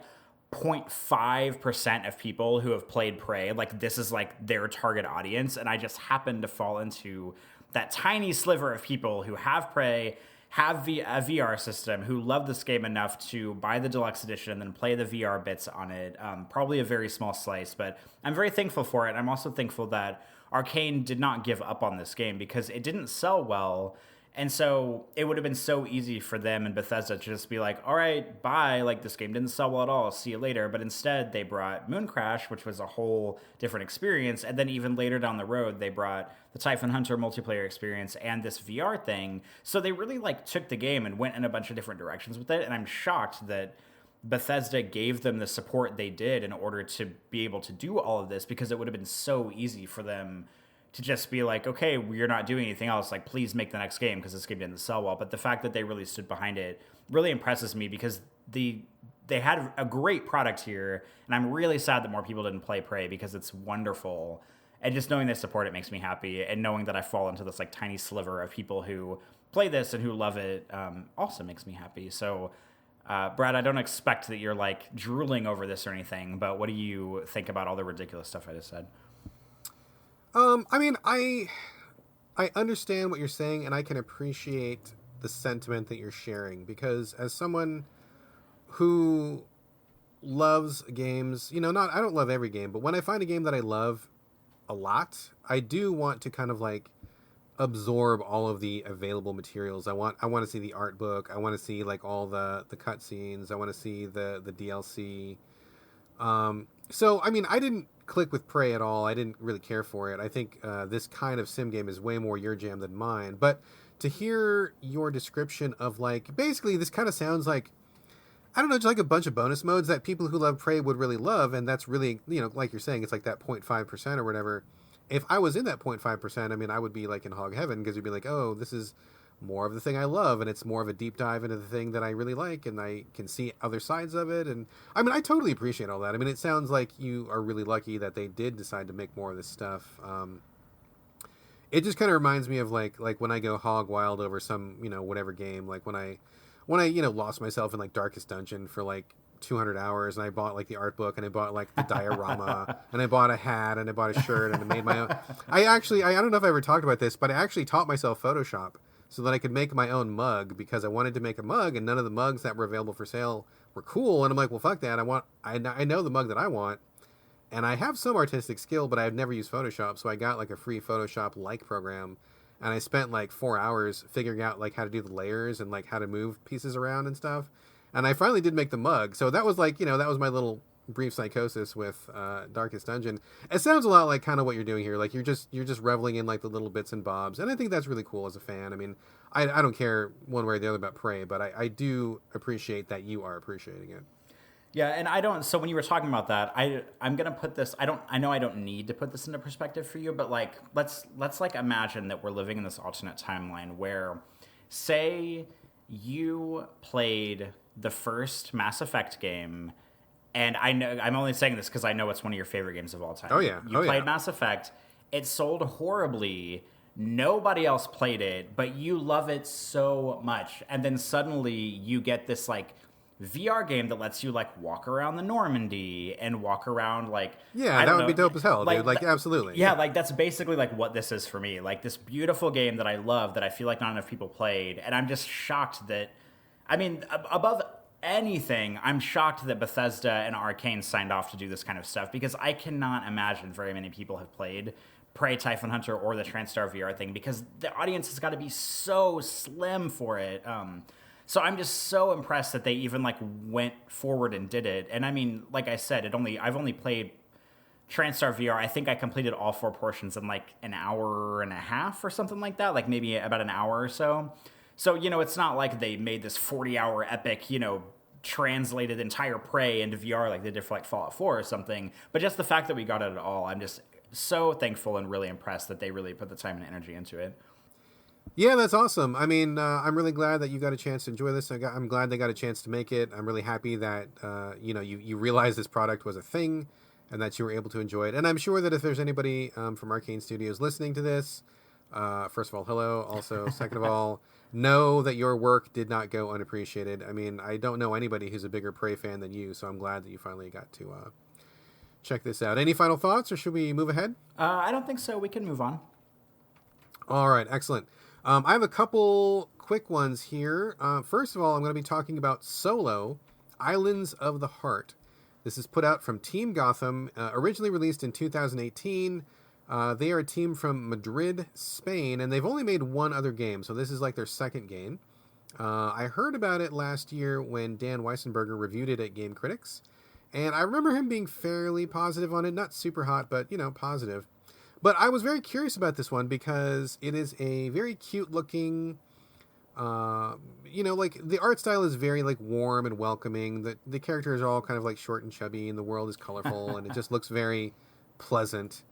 0.5% of people who have played Prey, like this is like their target audience, and I just happen to fall into that tiny sliver of people who have Prey, have a VR system, who love this game enough to buy the deluxe edition and then play the VR bits on it. Probably a very small slice, but I'm very thankful for it. I'm also thankful that Arcane did not give up on this game because it didn't sell well. And so it would have been so easy for them and Bethesda to just be like, all right, bye. Like, this game didn't sell well at all. See you later. But instead, they brought Moon Crash, which was a whole different experience. And then even later down the road, they brought the Typhon Hunter multiplayer experience and this VR thing. So they really, like, took the game and went in a bunch of different directions with it. And I'm shocked that Bethesda gave them the support they did in order to be able to do all of this, because it would have been so easy for them to just be like, okay, we're not doing anything else. Like, please make the next game because this game didn't sell well. But the fact that they really stood behind it really impresses me, because they had a great product here, and I'm really sad that more people didn't play Prey because it's wonderful. And just knowing they support it makes me happy, and knowing that I fall into this like tiny sliver of people who play this and who love it also makes me happy. So, Brad, I don't expect that you're like drooling over this or anything, but what do you think about all the ridiculous stuff I just said? I mean, I understand what you're saying, and I can appreciate the sentiment that you're sharing, because as someone who loves games, I don't love every game, but when I find a game that I love a lot, I do want to kind of like absorb all of the available materials. I want to see the art book. I want to see like all the cutscenes. I want to see the DLC. So, I mean, I didn't click with Prey at all. I didn't really care for it. I think this kind of sim game is way more your jam than mine. But to hear your description of like, basically this kind of sounds like, I don't know, just like a bunch of bonus modes that people who love Prey would really love. And that's really, like you're saying, it's like that 0.5% or whatever. If I was in that 0.5%, I mean, I would be like in hog heaven, because you'd be like, oh, this is more of the thing I love, and it's more of a deep dive into the thing that I really like, and I can see other sides of it. And I mean, I totally appreciate all that. I mean, it sounds like you are really lucky that they did decide to make more of this stuff. It just kind of reminds me of like when I go hog wild over some, whatever game, like when I lost myself in like Darkest Dungeon for like 200 hours, and I bought like the art book, and I bought like the diorama, and I bought a hat, and I bought a shirt, and I made my own. I don't know if I ever talked about this, but I actually taught myself Photoshop so that I could make my own mug, because I wanted to make a mug, and none of the mugs that were available for sale were cool. And I'm like, well, fuck that. I know the mug that I want, and I have some artistic skill, but I've never used Photoshop. So I got like a free Photoshop-like program, and I spent like 4 hours figuring out like how to do the layers and like how to move pieces around and stuff. And I finally did make the mug. So that was like, that was my little brief psychosis with Darkest Dungeon. It sounds a lot like kind of what you're doing here. Like you're just reveling in like the little bits and bobs, and I think that's really cool as a fan. I mean, I don't care one way or the other about Prey, but I do appreciate that you are appreciating it. Yeah, and I don't. So when you were talking about that, I'm gonna put this. I know I don't need to put this into perspective for you, but like let's like imagine that we're living in this alternate timeline where, say, you played the first Mass Effect game. And I know, I'm only saying this because I know it's one of your favorite games of all time. Oh, yeah. You played Mass Effect. It sold horribly. Nobody else played it, but you love it so much. And then suddenly you get this, like, VR game that lets you, like, walk around the Normandy and walk around, like... Yeah, that would be dope as hell, dude. Like, absolutely. Yeah, like, that's basically, like, what this is for me. Like, this beautiful game that I love that I feel like not enough people played. And I'm just shocked that... I mean, above anything, I'm shocked that Bethesda and Arcane signed off to do this kind of stuff, because I cannot imagine very many people have played Prey, Typhon Hunter, or the TranStar VR thing, because the audience has got to be so slim for it. So I'm just so impressed that they even like went forward and did it. And I mean, like I said, I've only played TranStar VR, I think I completed all 4 portions in like an hour and a half or something like that, like maybe about an hour or so. So, it's not like they made this 40-hour epic, translated entire Prey into VR like they did for like Fallout 4 or something. But just the fact that we got it at all, I'm just so thankful and really impressed that they really put the time and energy into it. Yeah, that's awesome. I mean, I'm really glad that you got a chance to enjoy this. I'm glad they got a chance to make it. I'm really happy that you realized this product was a thing, and that you were able to enjoy it. And I'm sure that if there's anybody from Arcane Studios listening to this, first of all, hello. Also, second of all, know that your work did not go unappreciated. I mean, I don't know anybody who's a bigger Prey fan than you, so I'm glad that you finally got to check this out. Any final thoughts, or should we move ahead? I don't think so. We can move on. All right, excellent. I have a couple quick ones here. First of all, I'm going to be talking about Solo, Islands of the Heart. This is put out from Team Gotham, originally released in 2018. They are a team from Madrid, Spain, and they've only made one other game, so this is like their second game. I heard about it last year when Dan Weissenberger reviewed it at Game Critics, and I remember him being fairly positive on it. Not super hot, but, positive. But I was very curious about this one because it is a very cute-looking, like the art style is very like warm and welcoming. The characters are all kind of like short and chubby, and the world is colorful, and it just looks very pleasant.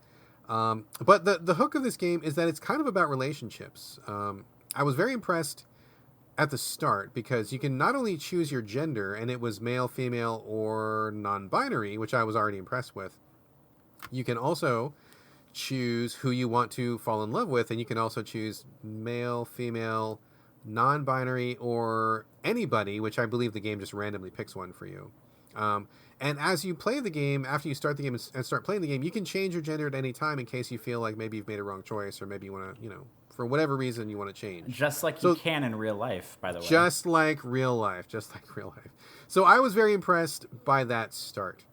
But the hook of this game is that it's kind of about relationships. I was very impressed at the start because you can not only choose your gender, and it was male, female, or non-binary, which I was already impressed with. You can also choose who you want to fall in love with, and you can also choose male, female, non-binary, or anybody, which I believe the game just randomly picks one for you. And as you play the game, after you start the game and start playing the game, you can change your gender at any time in case you feel like maybe you've made a wrong choice, or maybe you want to, for whatever reason you want to change. Just like you can in real life, by the way. Just like real life. So I was very impressed by that start.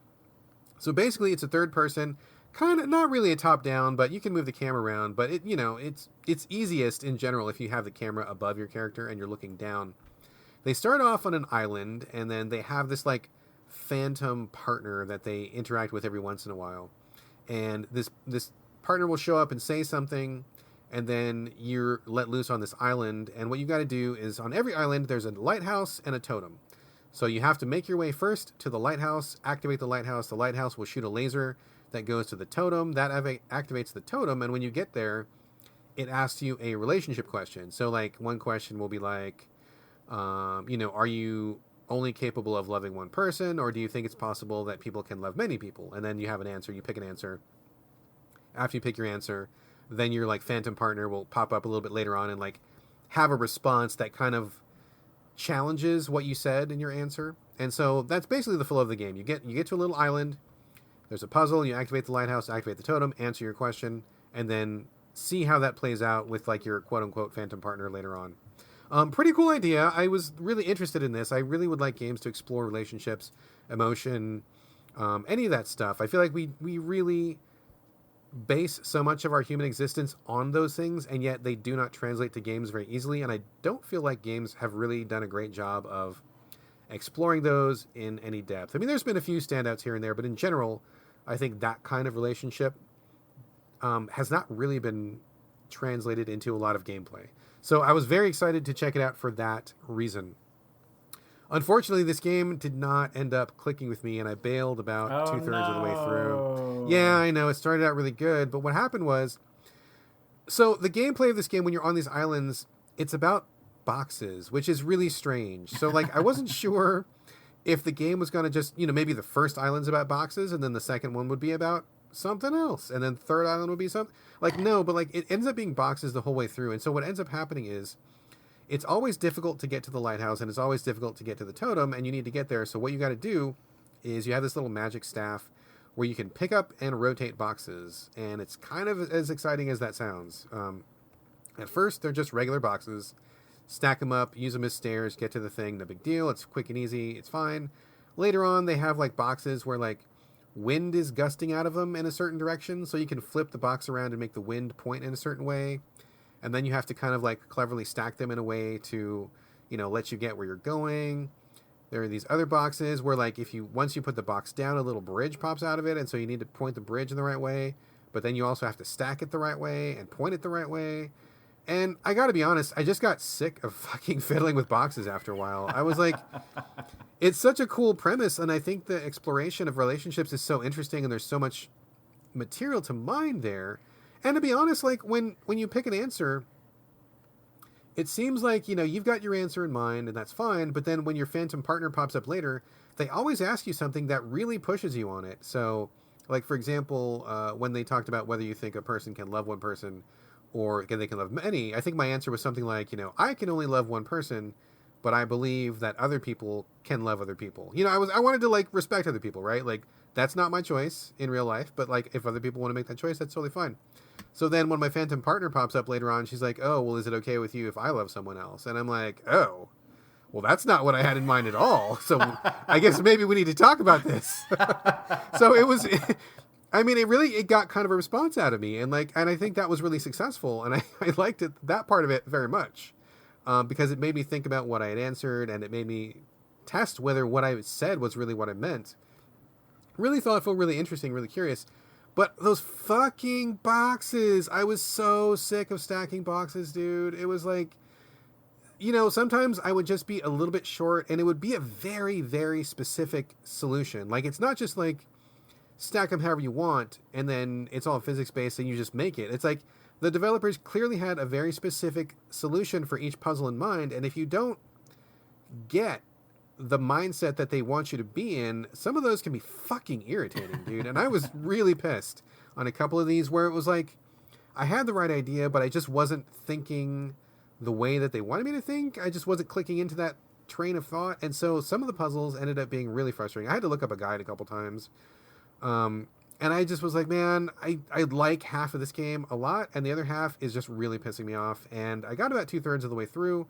So basically it's a third person, kind of not really a top down, but you can move the camera around, but it's easiest in general if you have the camera above your character and you're looking down. They start off on an island, and then they have this like phantom partner that they interact with every once in a while. And this partner will show up and say something, and then you're let loose on this island, and what you got to do is on every island there's a lighthouse and a totem. So you have to make your way first to the lighthouse, activate the lighthouse. The lighthouse will shoot a laser that goes to the totem. That activates the totem, and when you get there, it asks you a relationship question. So, like, one question will be like, are you only capable of loving one person, or do you think it's possible that people can love many people? And then you have an answer. You pick an answer. After you pick your answer, then your, like, phantom partner will pop up a little bit later on and, like, have a response that kind of challenges what you said in your answer. And so that's basically the flow of the game. You get to a little island. There's a puzzle. You activate the lighthouse, activate the totem, answer your question, and then see how that plays out with like your quote-unquote phantom partner later on. Pretty cool idea. I was really interested in this. I really would like games to explore relationships, emotion, any of that stuff. I feel like we really base so much of our human existence on those things, and yet they do not translate to games very easily, and I don't feel like games have really done a great job of exploring those in any depth. I mean, there's been a few standouts here and there, but in general, I think that kind of relationship has not really been translated into a lot of gameplay. So I was very excited to check it out for that reason. Unfortunately, this game did not end up clicking with me, and I bailed about two-thirds of the way through. Yeah, I know, it started out really good, but what happened was, so the gameplay of this game when you're on these islands, it's about boxes, which is really strange. So, like, I wasn't sure if the game was going to just, maybe the first island's about boxes, and then the second one would be about something else, and then the third island would be something. Like, no, but, like, it ends up being boxes the whole way through, and so what ends up happening is, it's always difficult to get to the lighthouse, and it's always difficult to get to the totem, and you need to get there. So what you got to do is you have this little magic staff where you can pick up and rotate boxes, and it's kind of as exciting as that sounds. At first, they're just regular boxes. Stack them up, use them as stairs, get to the thing, no big deal. It's quick and easy. It's fine. Later on, they have, like, boxes where, like, wind is gusting out of them in a certain direction, so you can flip the box around and make the wind point in a certain way. And then you have to kind of like cleverly stack them in a way to, let you get where you're going. There are these other boxes where, like, once you put the box down, a little bridge pops out of it, and so you need to point the bridge in the right way. But then you also have to stack it the right way and point it the right way. And I got to be honest, I just got sick of fucking fiddling with boxes after a while. I was like, it's such a cool premise, and I think the exploration of relationships is so interesting, and there's so much material to mine there. And to be honest, like, when you pick an answer, it seems like, you've got your answer in mind, and that's fine, but then when your phantom partner pops up later, they always ask you something that really pushes you on it. So, like, for example, when they talked about whether you think a person can love one person or they can love many, I think my answer was something like, I can only love one person, but I believe that other people can love other people. I wanted to, like, respect other people, right? Like, that's not my choice in real life, but, like, if other people want to make that choice, that's totally fine. So then when my phantom partner pops up later on, she's like, oh, well, is it okay with you if I love someone else? And I'm like, oh, well, that's not what I had in mind at all. So I guess maybe we need to talk about this. So it was... it got kind of a response out of me, and I think that was really successful, and I liked that part of it very much, because it made me think about what I had answered, and it made me test whether what I said was really what I meant. Really thoughtful, really interesting, really curious. But those fucking boxes, I was so sick of stacking boxes, dude. It was like, sometimes I would just be a little bit short, and it would be a very, very specific solution. Like, it's not just like, stack them however you want, and then it's all physics-based, and you just make it. It's like the developers clearly had a very specific solution for each puzzle in mind, and if you don't get the mindset that they want you to be in, some of those can be fucking irritating, dude. And I was really pissed on a couple of these where it was like, I had the right idea, but I just wasn't thinking the way that they wanted me to think. I just wasn't clicking into that train of thought, and so some of the puzzles ended up being really frustrating. I had to look up a guide a couple times. And I just was like, man, I like half of this game a lot, and the other half is just really pissing me off. And I got about 2/3 of the way through.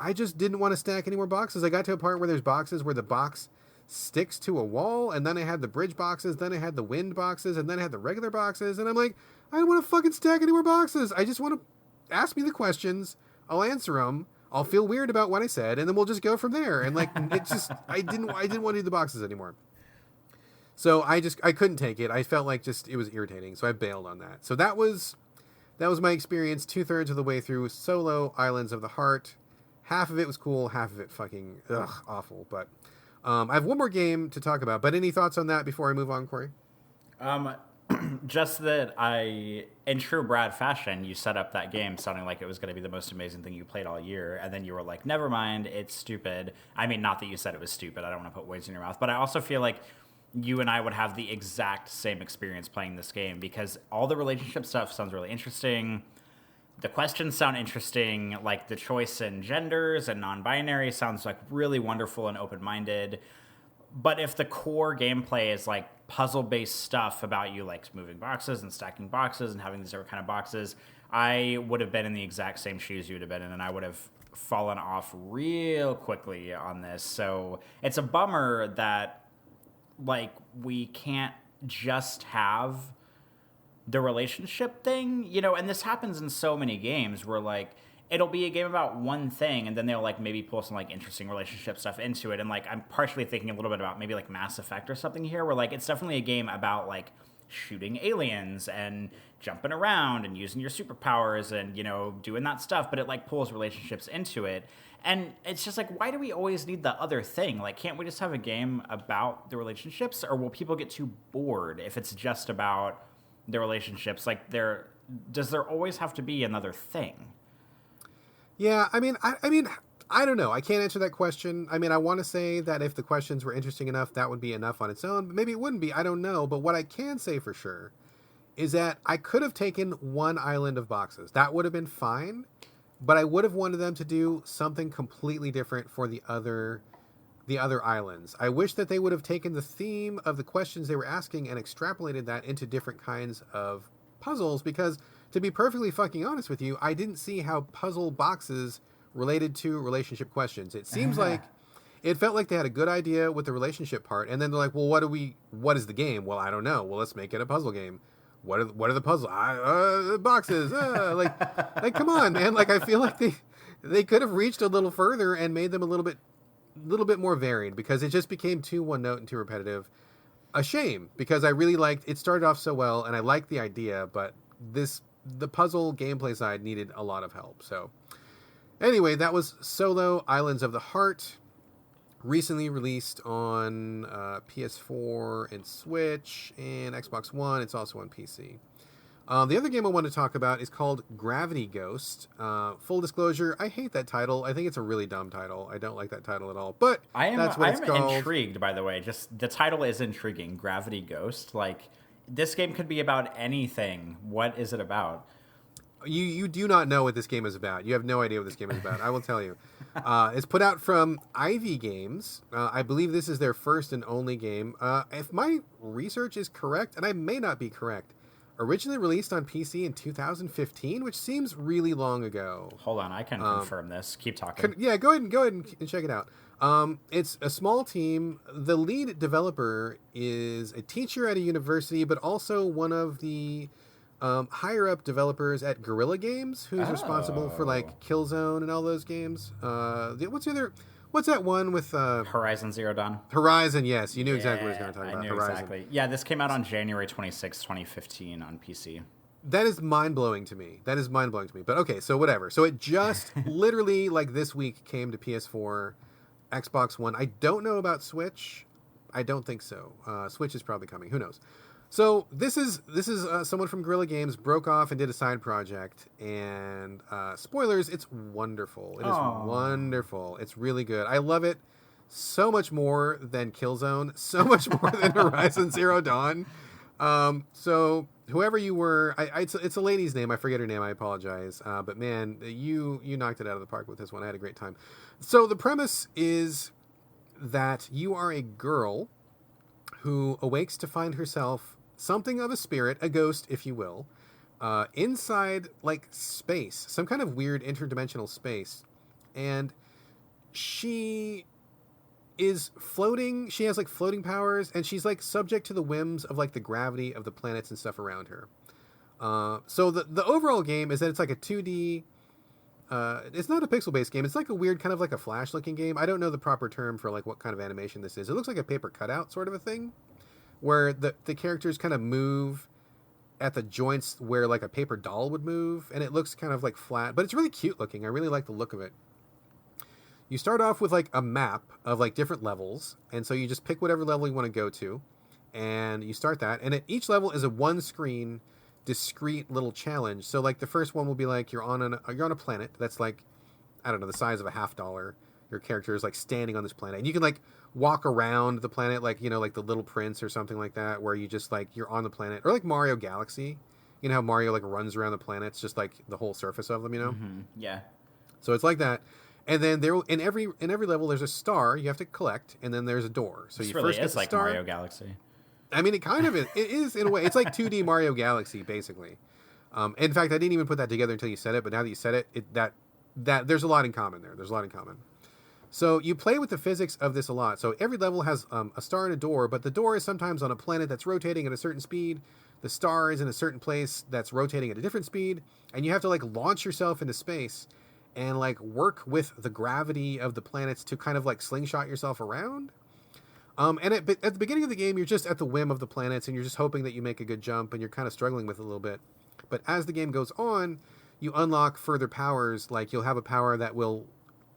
I just didn't want to stack any more boxes. I got to a part where there's boxes where the box sticks to a wall, and then I had the bridge boxes, then I had the wind boxes, and then I had the regular boxes, and I'm like, I don't want to fucking stack any more boxes. I just want to ask me the questions. I'll answer them. I'll feel weird about what I said, and then we'll just go from there. And like, it's just, I didn't want to do the boxes anymore. So I couldn't take it. I felt like it was irritating. So I bailed on that. So that was my experience 2/3 of the way through Solo Islands of the Heart. Half of it was cool. Half of it fucking awful. But I have one more game to talk about. But any thoughts on that before I move on, Corey? Just that in true Brad fashion, you set up that game sounding like it was going to be the most amazing thing you played all year. And then you were like, never mind, it's stupid. I mean, not that you said it was stupid. I don't want to put words in your mouth. But I also feel like you and I would have the exact same experience playing this game because all the relationship stuff sounds really interesting. The questions sound interesting, like the choice in genders and non-binary sounds like really wonderful and open-minded. But if the core gameplay is like puzzle-based stuff about you like moving boxes and stacking boxes and having these different kind of boxes, I would have been in the exact same shoes you would have been in, and I would have fallen off real quickly on this. So it's a bummer that like we can't just have the relationship thing, and this happens in so many games where like it'll be a game about one thing and then they'll like maybe pull some like interesting relationship stuff into it. And like I'm partially thinking a little bit about maybe like Mass Effect or something here where like it's definitely a game about like shooting aliens and jumping around and using your superpowers and doing that stuff, but it like pulls relationships into it. And it's just like, why do we always need the other thing? Like, can't we just have a game about the relationships? Or will people get too bored if it's just about the relationships? Like, does there always have to be another thing? Yeah, I mean, I don't know. I can't answer that question. I mean, I want to say that if the questions were interesting enough, that would be enough on its own. But maybe it wouldn't be. I don't know. But what I can say for sure is that I could have taken one island of boxes. That would have been fine. But I would have wanted them to do something completely different for the other islands. I wish that they would have taken the theme of the questions they were asking and extrapolated that into different kinds of puzzles, because to be perfectly fucking honest with you, I didn't see how puzzle boxes related to relationship questions. It seems like it felt like they had a good idea with the relationship part, and then they're like, well, what is the game? Well, I don't know. Well, let's make it a puzzle game. What are the puzzles? Boxes. Like, come on, man. Like, I feel like they could have reached a little further and made them a little bit little bit more varied because it just became too one note and too repetitive. A shame, because I really liked it. Started off so well, and I liked the idea, but the puzzle gameplay side needed a lot of help. So anyway, that was Solo Islands of the Heart, recently released on PS4 and Switch and Xbox One. It's also on PC. The other game I want to talk about is called Gravity Ghost. Full disclosure, I hate that title. I think it's a really dumb title. I don't like that title at all. But that's what it's called. Intrigued, by the way. Just the title is intriguing. Gravity Ghost. Like, this game could be about anything. What is it about? You do not know what this game is about. You have no idea what this game is about. I will tell you. It's put out from Ivy Games. I believe this is their first and only game. If my research is correct, and I may not be correct, originally released on PC in 2015, which seems really long ago. Hold on, I can confirm this. Keep talking. Go ahead and check it out. It's a small team. The lead developer is a teacher at a university, but also one of the higher up developers at Guerrilla Games, who's responsible for like Killzone and all those games. What's that one with Horizon Zero Dawn? Horizon, yes. You knew exactly what I was going to talk about. I knew Horizon. exactly. Yeah, this came out on January 26, 2015 on PC. That is mind-blowing to me. But okay, so whatever. So it just literally like this week came to PS4, Xbox One. I don't know about Switch. I don't think so. Switch is probably coming. Who knows? So this is someone from Guerrilla Games broke off and did a side project, and spoilers, it's wonderful. It is wonderful. It's really good. I love it so much more than Killzone, so much more than Horizon Zero Dawn. So whoever you were, it's a lady's name. I forget her name. I apologize. But man, you knocked it out of the park with this one. I had a great time. So the premise is that you are a girl who awakes to find herself something of a spirit, a ghost, if you will, inside like space, some kind of weird interdimensional space. And she is floating. She has like floating powers, and she's like subject to the whims of like the gravity of the planets and stuff around her. So the overall game is that it's like a 2D. It's not a pixel-based game. It's like a weird kind of like a Flash-looking game. I don't know the proper term for like what kind of animation this is. It looks like a paper cutout sort of a thing, where the characters kind of move at the joints where like a paper doll would move, and it looks kind of like flat, but it's really cute looking. I really like the look of it. You start off with like a map of like different levels, and so you just pick whatever level you want to go to, and you start that, and each level is a one-screen discrete little challenge. So like the first one will be like you're on a planet that's like, I don't know, the size of a $50. Your character is like standing on this planet, and you can like walk around the planet like, you know, like the Little Prince or something like that, where you just like you're on the planet, or like Mario Galaxy. You know how Mario like runs around the planets, just like the whole surface of them, you know? Mm-hmm. Yeah. So it's like that. And then there in every level there's a star you have to collect, and then there's a door. So this you really first get is the like star. Mario Galaxy. I mean, it kind of is. It is in a way. It's like 2D Mario Galaxy, basically. In fact, I didn't even put that together until you said it. But now that you said it, that there's a lot in common there. There's a lot in common. So you play with the physics of this a lot. So every level has a star and a door, but the door is sometimes on a planet that's rotating at a certain speed. The star is in a certain place that's rotating at a different speed, and you have to like launch yourself into space and like work with the gravity of the planets to kind of like slingshot yourself around. And at the beginning of the game, you're just at the whim of the planets, and you're just hoping that you make a good jump, and you're kind of struggling with it a little bit. But as the game goes on, you unlock further powers. Like you'll have a power that will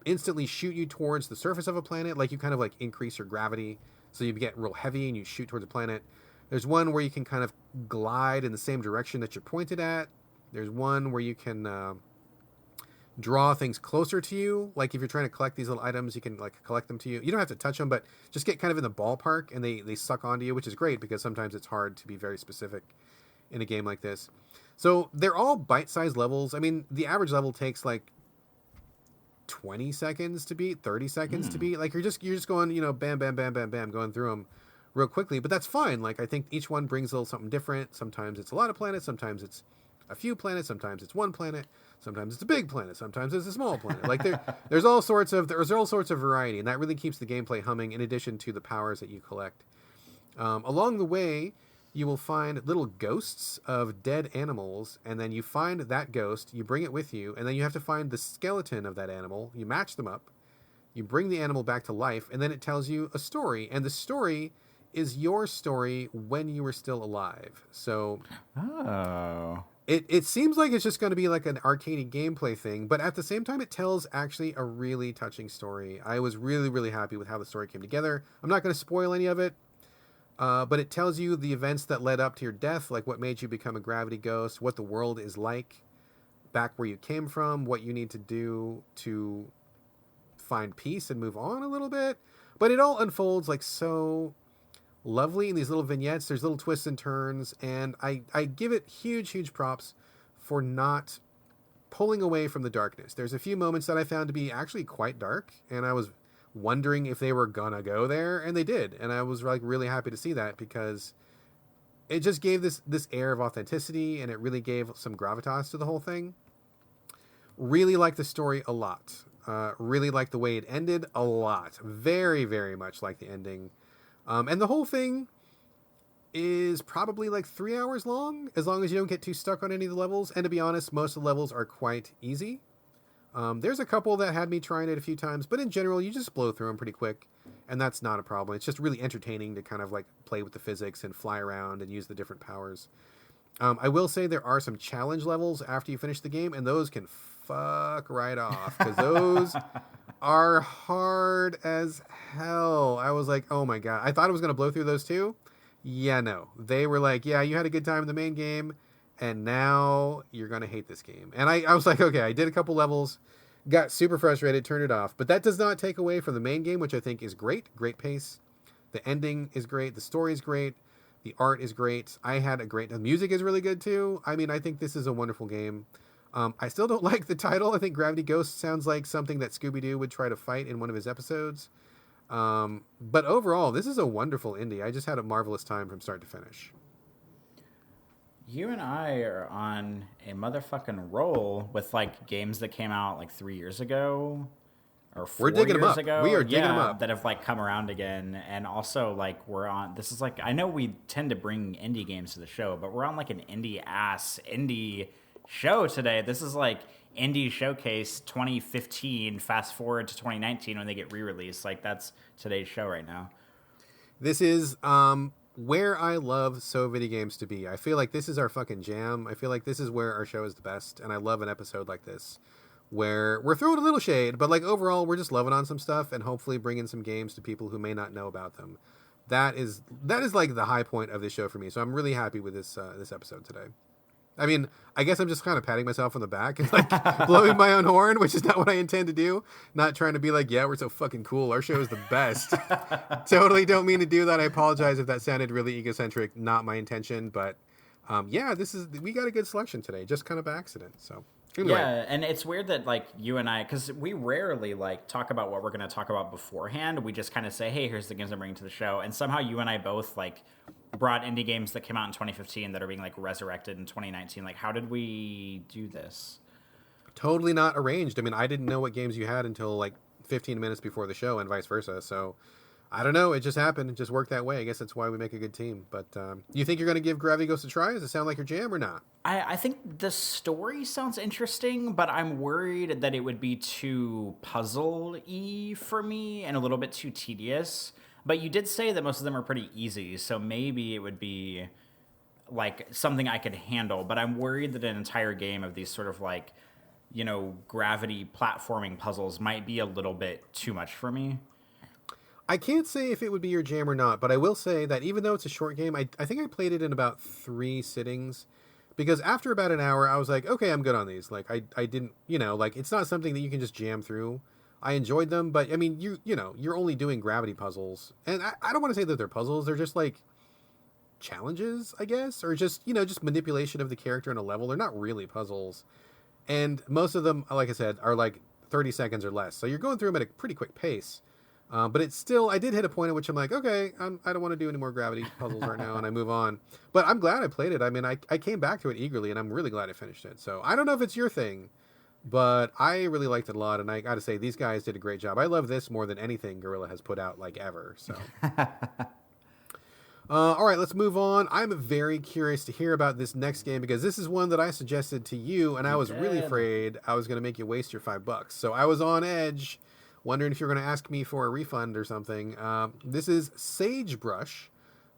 instantly shoot you towards the surface of a planet. Like you kind of like increase your gravity, so you get real heavy and you shoot towards the planet. There's one where you can kind of glide in the same direction that you're pointed at. There's one where you can draw things closer to you. Like if you're trying to collect these little items, you can like collect them to you. You don't have to touch them, but just get kind of in the ballpark, and they suck onto you, which is great because sometimes it's hard to be very specific in a game like this. So they're all bite-sized levels. I mean, the average level takes like 20 seconds to beat, 30 seconds to beat. Like you're just going, you know, bam, bam, bam, bam, bam, going through them real quickly. But that's fine. Like I think each one brings a little something different. Sometimes it's a lot of planets. Sometimes it's a few planets. Sometimes it's one planet. Sometimes it's a big planet. Sometimes it's a small planet. Like there's all sorts of variety, and that really keeps the gameplay humming. In addition to the powers that you collect, along the way, you will find little ghosts of dead animals, and then you find that ghost, you bring it with you, and then you have to find the skeleton of that animal. You match them up, You bring the animal back to life, and then it tells you a story. And the story is your story when you were still alive. So it seems like it's just going to be like an arcadey gameplay thing, but at the same time, it tells actually a really touching story. I was really, really happy with how the story came together. I'm not going to spoil any of it, but it tells you the events that led up to your death, like what made you become a gravity ghost, what the world is like back where you came from, what you need to do to find peace and move on a little bit. But it all unfolds like so lovely in these little vignettes. There's little twists and turns, and I give it huge props for not pulling away from the darkness. There's a few moments that I found to be actually quite dark, and I was wondering if they were gonna go there, and they did. And I was like really happy to see that, because it just gave this air of authenticity, and it really gave some gravitas to the whole thing. Really liked the story a lot. Really liked the way it ended a lot. Very much like the ending. And the whole thing is probably like 3 hours long as you don't get too stuck on any of the levels. And to be honest, most of the levels are quite easy. There's a couple that had me trying it a few times, but in general, you just blow through them pretty quick, and that's not a problem. It's just really entertaining to kind of like play with the physics and fly around and use the different powers. I will say there are some challenge levels after you finish the game, and those can fuck right off, because those are hard as hell. I was like, oh my god. I thought I was going to blow through those too. Yeah, no. They were like, yeah, you had a good time in the main game, and now you're going to hate this game. And I was like, okay, I did a couple levels, got super frustrated, turned it off. But that does not take away from the main game, which I think is great. Great pace. The ending is great. The story is great. The art is great. The music is really good too. I mean, I think this is a wonderful game. I still don't like the title. I think Gravity Ghost sounds like something that Scooby-Doo would try to fight in one of his episodes. But overall, this is a wonderful indie. I just had a marvelous time from start to finish. You and I are on a motherfucking roll with like games that came out like 3 years ago or 4 We're digging years them up. ago. We are digging them up. That have like come around again. And also like this is like, I know we tend to bring indie games to the show, but we're on like an indie show today. This is like Indie Showcase 2015, fast forward to 2019 when they get re-released. Like that's today's show right now. This is where I love So Video Games to be. I feel like this is our fucking jam. I feel like this is where our show is the best, and I love an episode like this where we're throwing a little shade, but like overall we're just loving on some stuff and hopefully bringing some games to people who may not know about them. That is like the high point of this show for me. So I'm really happy with this episode today. I mean, I guess I'm just kind of patting myself on the back and like blowing my own horn, which is not what I intend to do. Not trying to be like, yeah, we're so fucking cool. Our show is the best. Totally don't mean to do that. I apologize if that sounded really egocentric. Not my intention. But yeah, we got a good selection today, just kind of by accident. So anyway. Yeah, and it's weird that like you and I, because we rarely like talk about what we're going to talk about beforehand. We just kind of say, hey, here's the games I'm bringing to the show. And somehow you and I both like brought indie games that came out in 2015 that are being like resurrected in 2019. Like, how did we do this? Totally not arranged. I mean, I didn't know what games you had until like 15 minutes before the show and vice versa. So I don't know. It just happened. It just worked that way. I guess that's why we make a good team. But you think you're going to give Gravity Ghost a try? Does it sound like your jam or not? I think the story sounds interesting, but I'm worried that it would be too puzzle-y for me and a little bit too tedious. But you did say that most of them are pretty easy, so maybe it would be like something I could handle. But I'm worried that an entire game of these sort of like, you know, gravity platforming puzzles might be a little bit too much for me. I can't say if it would be your jam or not, but I will say that even though it's a short game, I think I played it in about 3 sittings. Because after about an hour, I was like, okay, I'm good on these. Like, I didn't, you know, like, it's not something that you can just jam through. I enjoyed them, but I mean, you know, you're only doing gravity puzzles, and I don't want to say that they're puzzles. They're just like challenges, I guess, or just, you know, just manipulation of the character in a level. They're not really puzzles, and most of them, like I said, are like 30 seconds or less. So you're going through them at a pretty quick pace. But it's still, I did hit a point at which I'm like, okay, I don't want to do any more gravity puzzles right now, and I move on. But I'm glad I played it. I mean, I came back to it eagerly, and I'm really glad I finished it. So I don't know if it's your thing, but I really liked it a lot, and I got to say, these guys did a great job. I love this more than anything Guerrilla has put out, like, ever. So, all right, let's move on. I'm very curious to hear about this next game, because this is one that I suggested to you, and I was really afraid I was going to make you waste your $5. So I was on edge wondering if you're going to ask me for a refund or something. This is Sagebrush,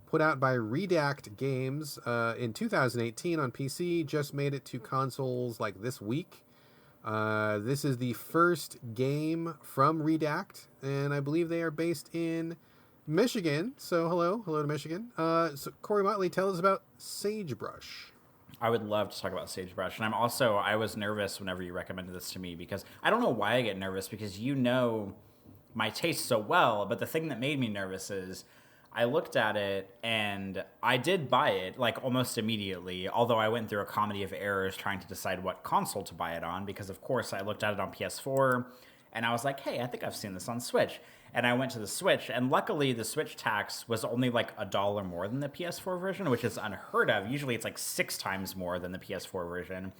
put out by Redact Games in 2018 on PC. Just made it to consoles like this week. This is the first game from Redact, and I believe they are based in Michigan. So hello to Michigan. So Corey Motley, tell us about Sagebrush. I would love to talk about Sagebrush. And I was nervous whenever you recommended this to me because I don't know why I get nervous because you know my taste so well. But the thing that made me nervous is I looked at it and I did buy it like almost immediately. Although I went through a comedy of errors trying to decide what console to buy it on because, of course, I looked at it on PS4 and I was like, hey, I think I've seen this on Switch. And I went to the Switch, and luckily the Switch tax was only like $1 more than the PS4 version, which is unheard of. Usually it's like 6 times more than the PS4 version.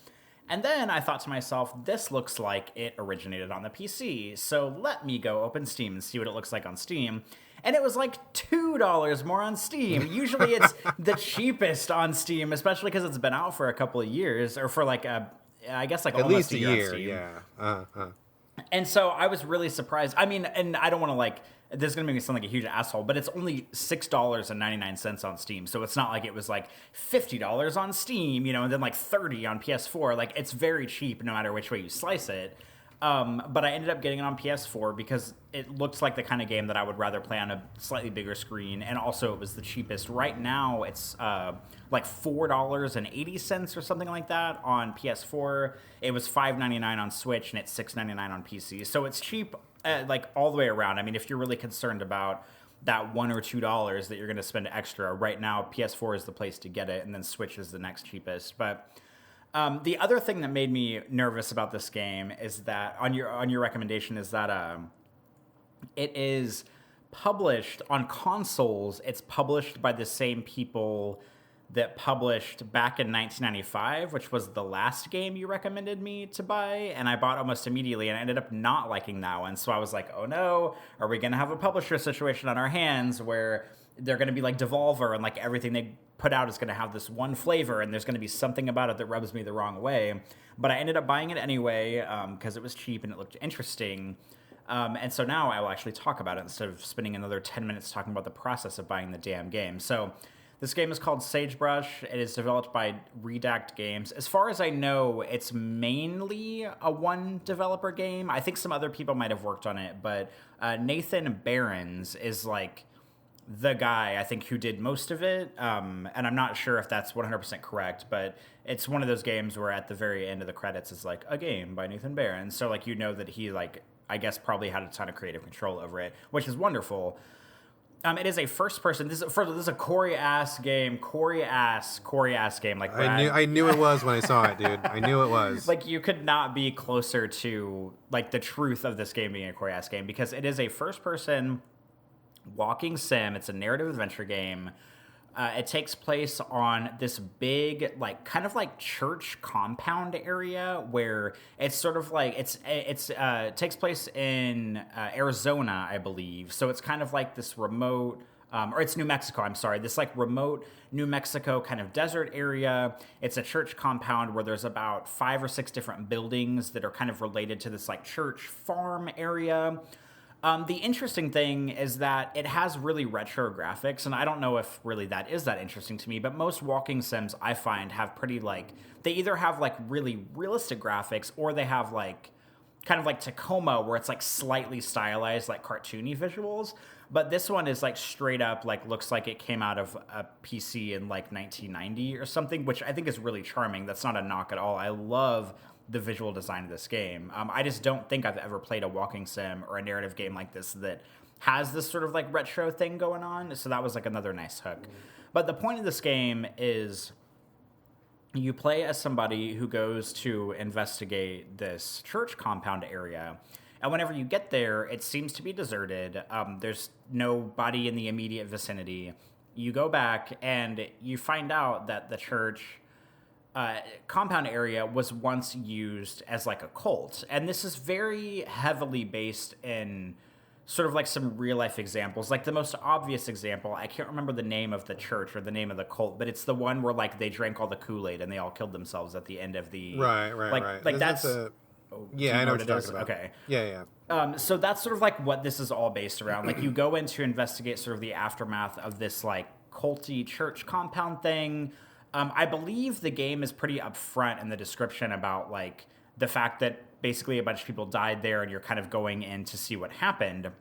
And then I thought to myself, this looks like it originated on the PC, so let me go open Steam and see what it looks like on Steam. And it was like $2 more on Steam. Usually it's the cheapest on Steam, especially because it's been out for a couple of years, or for like I guess like at almost least a year. On Steam. Yeah. And so I was really surprised. I mean, and I don't want to like, this is going to make me sound like a huge asshole, but it's only $6.99 on Steam. So it's not like it was like $50 on Steam, and then like $30 on PS4. Like it's very cheap no matter which way you slice it. But I ended up getting it on PS4 because it looks like the kind of game that I would rather play on a slightly bigger screen. And also it was the cheapest. Right now it's like $4.80 or something like that on PS4. It was $5.99 on Switch and it's $6.99 on PC. So it's cheap like all the way around. I mean, if you're really concerned about that $1 or $2 that you're going to spend extra, right now PS4 is the place to get it, and then Switch is the next cheapest. But the other thing that made me nervous about this game is that on your recommendation is that it is published on consoles. It's published by the same people that published back in 1995, which was the last game you recommended me to buy, and I bought almost immediately, and I ended up not liking that one. So I was like, oh no, are we going to have a publisher situation on our hands where they're going to be like Devolver and like everything they put out is going to have this one flavor and there's going to be something about it that rubs me the wrong way? But I ended up buying it anyway because it was cheap and it looked interesting. And so now I will actually talk about it instead of spending another 10 minutes talking about the process of buying the damn game. So this game is called Sagebrush. It is developed by Redact Games. As far as I know, it's mainly a one-developer game. I think some other people might have worked on it, but Nathan Behrens is like the guy, I think, who did most of it. And I'm not sure if that's 100% correct, but it's one of those games where at the very end of the credits is like, a game by Nathan Behrens. So, like, that he, like, I guess probably had a ton of creative control over it, which is wonderful. It is a first-person. This is a Corey-ass game. Corey-ass game. Like Brad. I knew it was when I saw it, dude. I knew it was. Like, you could not be closer to, like, the truth of this game being a Corey-ass game, because it is a first-person walking sim. It's a narrative adventure game. It takes place on this big, like, kind of like church compound area where it's sort of like it takes place in Arizona, I believe. So it's kind of like this remote, or it's New Mexico. I'm sorry, this like remote New Mexico kind of desert area. It's a church compound where there's about 5 or 6 different buildings that are kind of related to this like church farm area. The interesting thing is that it has really retro graphics, and I don't know if really that is that interesting to me, but most walking sims I find have pretty, like, they either have, like, really realistic graphics, or they have, like, kind of like Tacoma, where it's, like, slightly stylized, like, cartoony visuals. But this one is, like, straight up, like, looks like it came out of a PC in, like, 1990 or something, which I think is really charming. That's not a knock at all. I love the visual design of this game. I just don't think I've ever played a walking sim or a narrative game like this that has this sort of like retro thing going on. So that was like another nice hook. But the point of this game is you play as somebody who goes to investigate this church compound area. And whenever you get there, it seems to be deserted. There's nobody in the immediate vicinity. You go back and you find out that the church compound area was once used as like a cult. And this is very heavily based in sort of like some real life examples. Like the most obvious example, I can't remember the name of the church or the name of the cult, but it's the one where like they drank all the Kool-Aid and they all killed themselves at the end of the... Right. Like that's... Yeah, I know what you're talking about. Okay. Yeah. So that's sort of like what this is all based around. Like you go in to investigate sort of the aftermath of this like culty church compound thing. I believe the game is pretty upfront in the description about like the fact that basically a bunch of people died there and you're kind of going in to see what happened.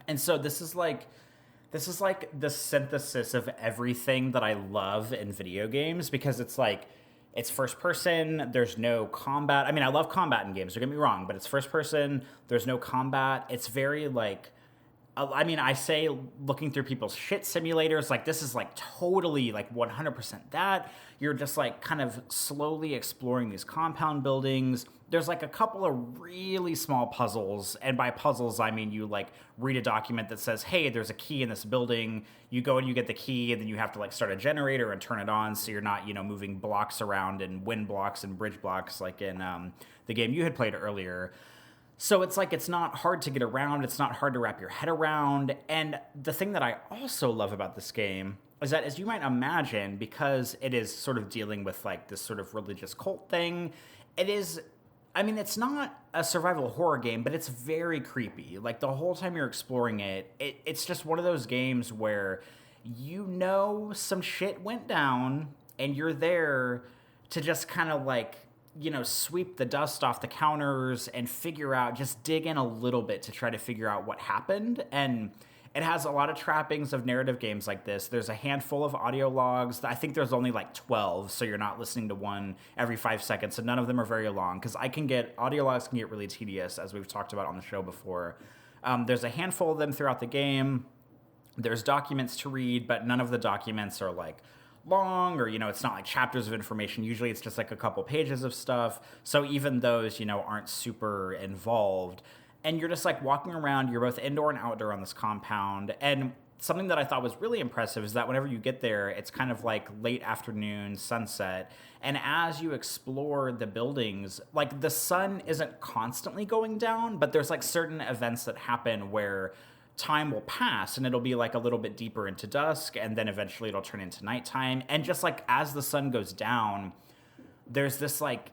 And so this is like the synthesis of everything that I love in video games, because it's like it's first person, there's no combat. I mean, I love combat in games, don't get me wrong, but it's first person, there's no combat. It's very like, I mean, I say looking through people's shit simulators, like this is like totally like 100% that. You're just like kind of slowly exploring these compound buildings. There's like a couple of really small puzzles, and by puzzles I mean you like read a document that says, hey, there's a key in this building. You go and you get the key, and then you have to like start a generator and turn it on so you're not, moving blocks around and wind blocks and bridge blocks like in the game you had played earlier. So it's like it's not hard to get around, it's not hard to wrap your head around. And the thing that I also love about this game is that, as you might imagine, because it is sort of dealing with like this sort of religious cult thing, it is, I mean, it's not a survival horror game, but it's very creepy. Like the whole time you're exploring it, it's just one of those games where some shit went down and you're there to just kind of like, sweep the dust off the counters and just dig in a little bit to try to figure out what happened. And it has a lot of trappings of narrative games like this. There's a handful of audio logs. I think there's only like 12, so you're not listening to one every 5 seconds, so none of them are very long, because audio logs can get really tedious, as we've talked about on the show before. There's a handful of them throughout the game. There's documents to read, but none of the documents are like long, or it's not like chapters of information. Usually it's just like a couple pages of stuff, so even those aren't super involved. And you're just like walking around, you're both indoor and outdoor on this compound. And something that I thought was really impressive is that whenever you get there, it's kind of like late afternoon, sunset, and as you explore the buildings, like the sun isn't constantly going down, but there's like certain events that happen where time will pass and it'll be like a little bit deeper into dusk, and then eventually it'll turn into nighttime. And just like as the sun goes down, there's this like,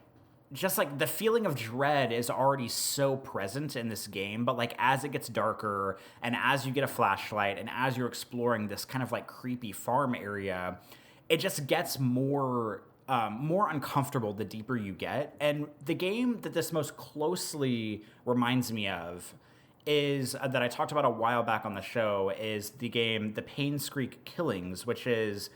just like the feeling of dread is already so present in this game, but like as it gets darker and as you get a flashlight and as you're exploring this kind of like creepy farm area, it just gets more uncomfortable the deeper you get. And the game that this most closely reminds me of is that I talked about a while back on the show is the game The Pain's Creek Killings, which is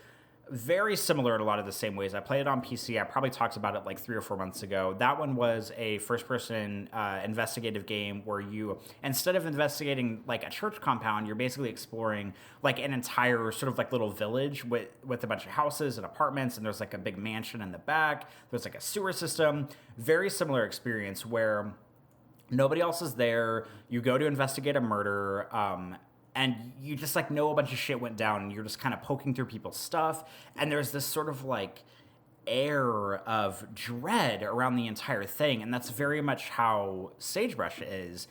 very similar in a lot of the same ways. I played it on PC. I probably talked about it like 3 or 4 months ago. That one was a first-person investigative game where you, instead of investigating like a church compound, you're basically exploring like an entire sort of like little village with a bunch of houses and apartments, and there's like a big mansion in the back. There's like a sewer system. Very similar experience where nobody else is there. You go to investigate a murder, and you just like know a bunch of shit went down, and you're just kind of poking through people's stuff. And there's this sort of like air of dread around the entire thing. And that's very much how Sagebrush is.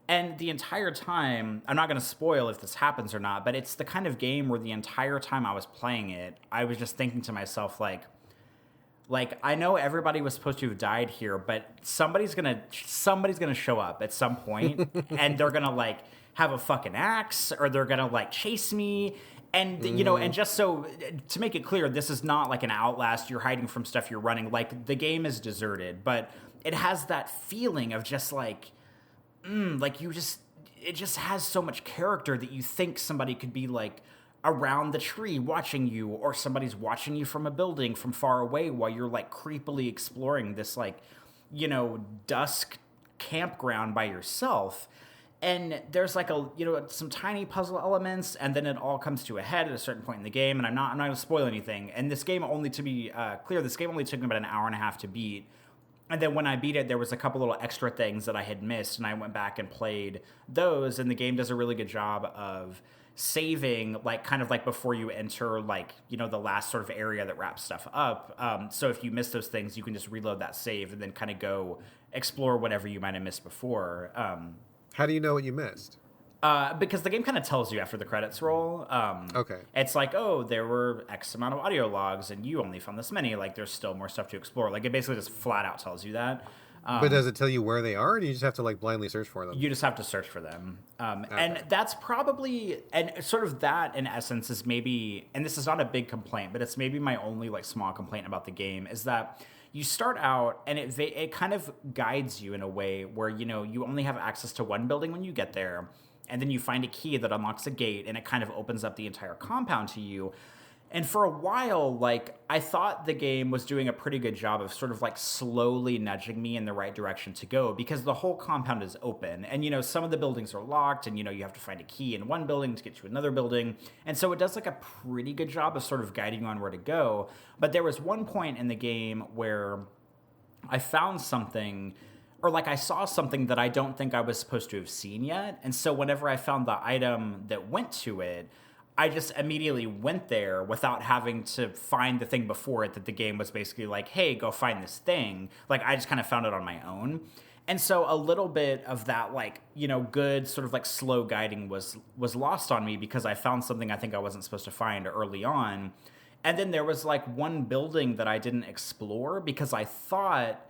And the entire time, I'm not going to spoil if this happens or not, but it's the kind of game where the entire time I was playing it, I was just thinking to myself, like, I know everybody was supposed to have died here, but somebody's gonna show up at some point, and they're gonna like have a fucking axe, or they're gonna like chase me. And and just so to make it clear, this is not like an Outlast. You're hiding from stuff, you're running. Like the game is deserted, but it has that feeling of just like, it just has so much character that you think somebody could be like around the tree watching you, or somebody's watching you from a building from far away while you're like creepily exploring this like, dusk campground by yourself. And there's like some tiny puzzle elements, and then it all comes to a head at a certain point in the game. And I'm not going to spoil anything. And this game, only to be clear, this game only took me about an hour and a half to beat. And then when I beat it, there was a couple little extra things that I had missed, and I went back and played those. And the game does a really good job of saving, like kind of like before you enter like the last sort of area that wraps stuff up. So if you miss those things, you can just reload that save and then kind of go explore whatever you might have missed before. How do you know what you missed? Because the game kind of tells you after the credits roll. Okay. It's like, oh, there were X amount of audio logs and you only found this many. Like, there's still more stuff to explore. Like, it basically just flat out tells you that. But does it tell you where they are, or do you just have to like blindly search for them? You just have to search for them. Okay. And that's probably, and sort of that in essence is maybe, and this is not a big complaint, but it's maybe my only like small complaint about the game, is that you start out and it kind of guides you in a way where, you know, you only have access to one building when you get there. And then you find a key that unlocks a gate and it kind of opens up the entire compound to you. And for a while, like, I thought the game was doing a pretty good job of sort of like slowly nudging me in the right direction to go, because the whole compound is open. And, you know, some of the buildings are locked and, you know, you have to find a key in one building to get to another building. And so it does like a pretty good job of sort of guiding you on where to go. But there was one point in the game where I found something, or like I saw something that I don't think I was supposed to have seen yet. And so whenever I found the item that went to it, I just immediately went there without having to find the thing before it, that the game was basically like, hey, go find this thing. Like, I just kind of found it on my own. And so a little bit of that, like, you know, good sort of like slow guiding was lost on me, because I found something I think I wasn't supposed to find early on. And then there was like one building that I didn't explore because I thought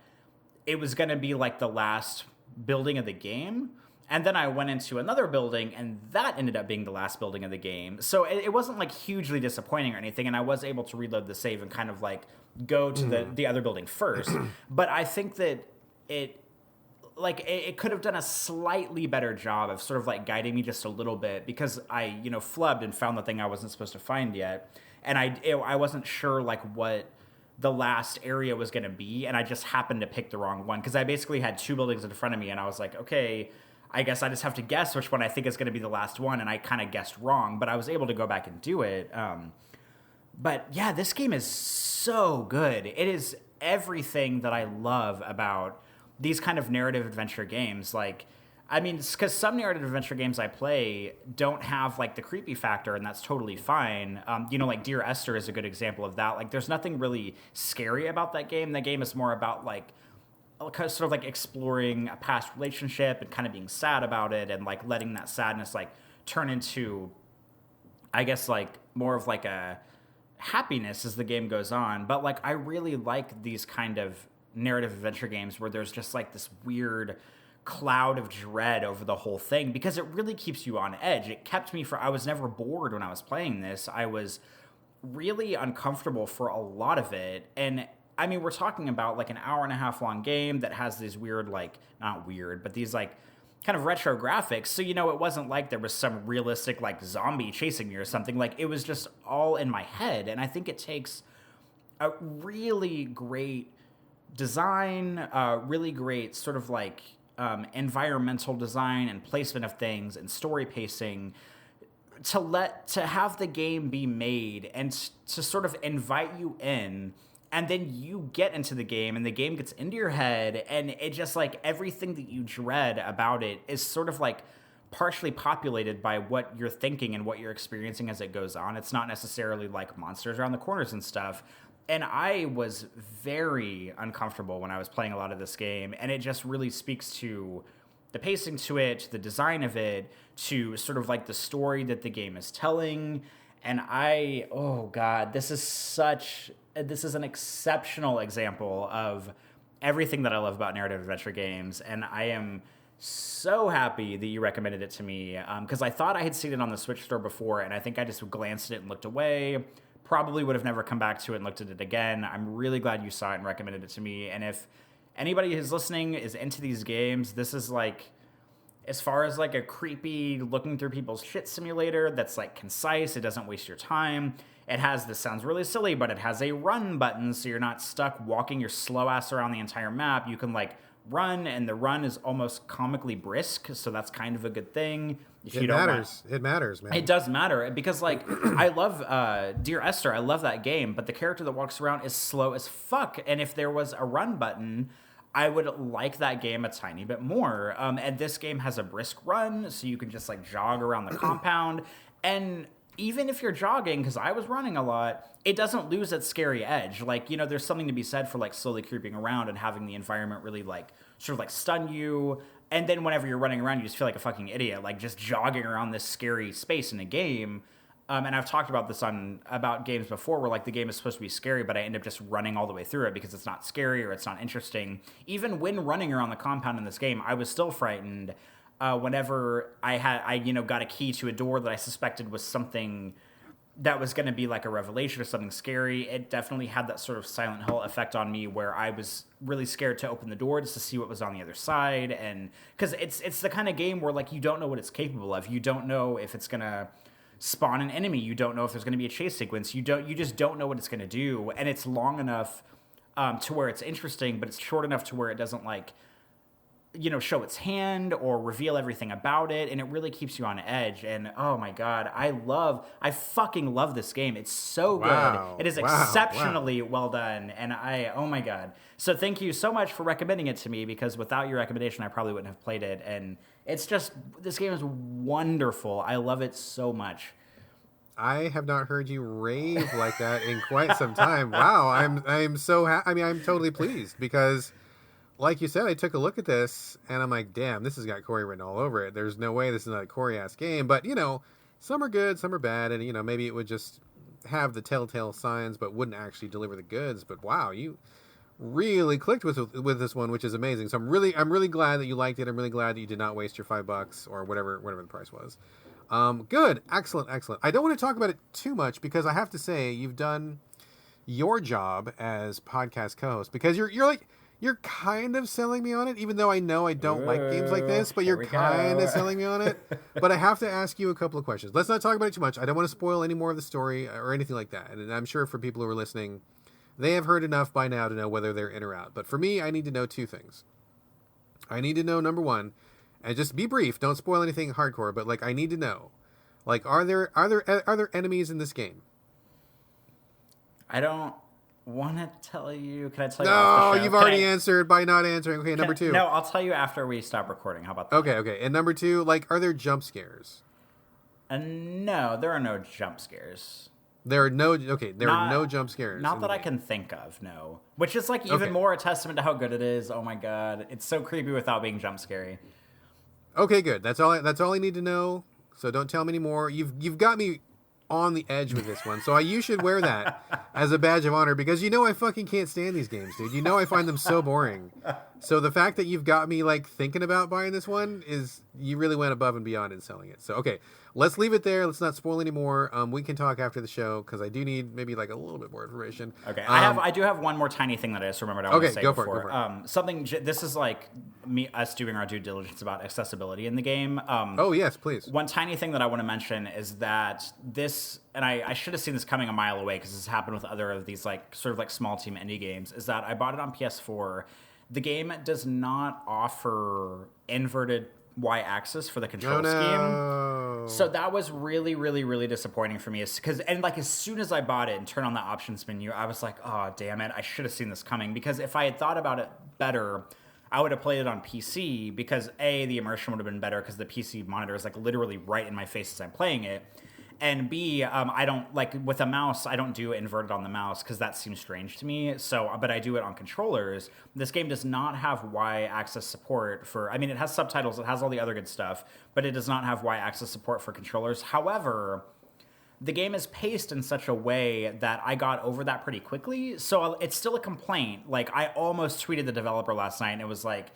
it was going to be like the last building of the game. And then I went into another building, and that ended up being the last building of the game. So it wasn't like hugely disappointing or anything, and I was able to reload the save and kind of like go to the other building first. But I think that it could have done a slightly better job of sort of like guiding me just a little bit, because I, you know, flubbed and found the thing I wasn't supposed to find yet. And I wasn't sure like what the last area was going to be, and I just happened to pick the wrong one, because I basically had two buildings in front of me, and I was like, okay, I guess I just have to guess which one I think is going to be the last one, and I kind of guessed wrong, but I was able to go back and do it. But yeah, this game is so good. It is everything that I love about these kind of narrative adventure games. Like, I mean, because some narrative adventure games I play don't have like the creepy factor, and that's totally fine. You know, like Dear Esther is a good example of that. Like, there's nothing really scary about that game. That game is more about like sort of like exploring a past relationship and kind of being sad about it, and like letting that sadness like turn into, I guess, like more of like a happiness as the game goes on. But like, I really like these kind of narrative adventure games where there's just like this weird cloud of dread over the whole thing, because it really keeps you on edge. It kept me I was never bored when I was playing this. I was really uncomfortable for a lot of it. And I mean, we're talking about like an hour and a half long game that has these weird, like, not weird, but these like kind of retro graphics. So, you know, it wasn't like there was some realistic like zombie chasing me or something. Like, it was just all in my head. And I think it takes a really great design, really great sort of like environmental design and placement of things and story pacing to have the game be made and to sort of invite you in. And then you get into the game, and the game gets into your head, and it just like everything that you dread about it is sort of like partially populated by what you're thinking and what you're experiencing as it goes on. It's not necessarily like monsters around the corners and stuff. And I was very uncomfortable when I was playing a lot of this game, and it just really speaks to the pacing to it, to the design of it, to sort of like the story that the game is telling. And oh God, this is an exceptional example of everything that I love about narrative adventure games. And I am so happy that you recommended it to me, because I thought I had seen it on the Switch store before, and I think I just glanced at it and looked away. Probably would have never come back to it and looked at it again. I'm really glad you saw it and recommended it to me. And if anybody who's listening is into these games, this is like, as far as like a creepy looking through people's shit simulator that's like concise, it doesn't waste your time. It has, this sounds really silly, but it has a run button, so you're not stuck walking your slow ass around the entire map. You can like run, and the run is almost comically brisk, so that's kind of a good thing. It matters. It matters, man. It does matter, because like I love Dear Esther. I love that game, but the character that walks around is slow as fuck. And if there was a run button, I would like that game a tiny bit more. And this game has a brisk run, so you can just like jog around the compound. And even if you're jogging, because I was running a lot, it doesn't lose that scary edge. Like, you know, there's something to be said for like slowly creeping around and having the environment really like sort of like stun you. And then whenever you're running around, you just feel like a fucking idiot, like just jogging around this scary space in a game. And I've talked about this about games before where like the game is supposed to be scary, but I end up just running all the way through it because it's not scary or it's not interesting. Even when running around the compound in this game, I was still frightened whenever I got a key to a door that I suspected was something that was going to be like a revelation or something scary. It definitely had that sort of Silent Hill effect on me where I was really scared to open the door just to see what was on the other side. And because it's the kind of game where like you don't know what it's capable of. You don't know if it's going to spawn an enemy. You don't know if there's going to be a chase sequence. You just don't know what it's going to do. And it's long enough to where it's interesting, but it's short enough to where it doesn't like, show its hand or reveal everything about it, and it really keeps you on edge. And oh my god, I fucking love this game. It's so good. It is exceptionally well done, and oh my god. So thank you so much for recommending it to me, because without your recommendation, I probably wouldn't have played it. And it's just, this game is wonderful. I love it so much. I have not heard you rave like that in quite some time. Wow, I'm so I mean, I'm totally pleased because, like you said, I took a look at this and I'm like, damn, this has got Corey written all over it. There's no way this is not a Corey-ass game. But, some are good, some are bad. And, maybe it would just have the telltale signs but wouldn't actually deliver the goods. But, wow, you really clicked with this one, which is amazing. So I'm really glad that you liked it. I'm really glad that you did not waste your $5 or whatever the price was. Good. Excellent. I don't want to talk about it too much because I have to say you've done your job as podcast co-host, because you're kind of selling me on it, even though I know I don't like games like this, but you're kind of selling me on it. But I have to ask you a couple of questions. Let's not talk about it too much. I don't want to spoil any more of the story or anything like that. And I'm sure for people who are listening, they have heard enough by now to know whether they're in or out. But for me, I need to know two things. I need to know, number one, and just be brief, don't spoil anything hardcore, but like I need to know, like are there enemies in this game? I don't want to tell you. Can I tell you? No, you've already answered by not answering. Okay, number two. No, I'll tell you after we stop recording. How about that? Okay. And number two, like, are there jump scares? No, there are no jump scares. There are no jump scares. Not that I can think of, no. Which is like even more a testament to how good it is. Oh my god, it's so creepy without being jump scary. Okay, good. That's all I need to know. So don't tell me anymore. You've got me on the edge with this one. So you should wear that as a badge of honor, because I fucking can't stand these games, dude. I find them so boring. So the fact that you've got me like thinking about buying this one is, you really went above and beyond in selling it. So okay, let's leave it there. Let's not spoil anymore. We can talk after the show because I do need maybe like a little bit more information. Okay, I do have one more tiny thing that I just remembered I want to say go before. For it. Something. This is like us doing our due diligence about accessibility in the game. Oh yes, please. One tiny thing that I want to mention is that this, and I should have seen this coming a mile away because this has happened with other of these like sort of like small team indie games, is that I bought it on PS4. The game does not offer inverted y-axis for the control scheme. So that was really, really, really disappointing for me. And like as soon as I bought it and turned on the options menu, I was like, oh, damn it, I should have seen this coming. Because if I had thought about it better, I would have played it on PC, because A, the immersion would have been better because the PC monitor is like literally right in my face as I'm playing it. And B, I don't, like, with a mouse, I don't do inverted on the mouse because that seems strange to me. But I do it on controllers. This game does not have Y-axis support for, I mean, it has subtitles, it has all the other good stuff, but it does not have Y-axis support for controllers. However, the game is paced in such a way that I got over that pretty quickly. So it's still a complaint. Like, I almost tweeted the developer last night, and it was like,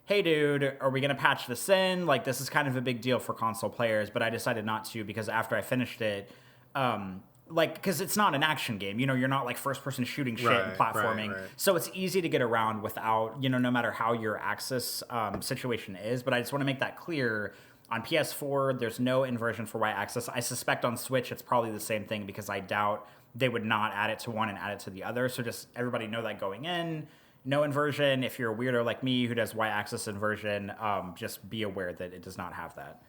hey, dude, are we going to patch this in? Like, this is kind of a big deal for console players, but I decided not to because after I finished it, because it's not an action game. You're not like first-person shooting shit and platforming. Right. So it's easy to get around without, no matter how your access situation is. But I just want to make that clear. On PS4, there's no inversion for Y-axis. I suspect on Switch it's probably the same thing because I doubt they would not add it to one and add it to the other. So just everybody know that going in. No inversion. If you're a weirdo like me who does Y-axis inversion, just be aware that it does not have that.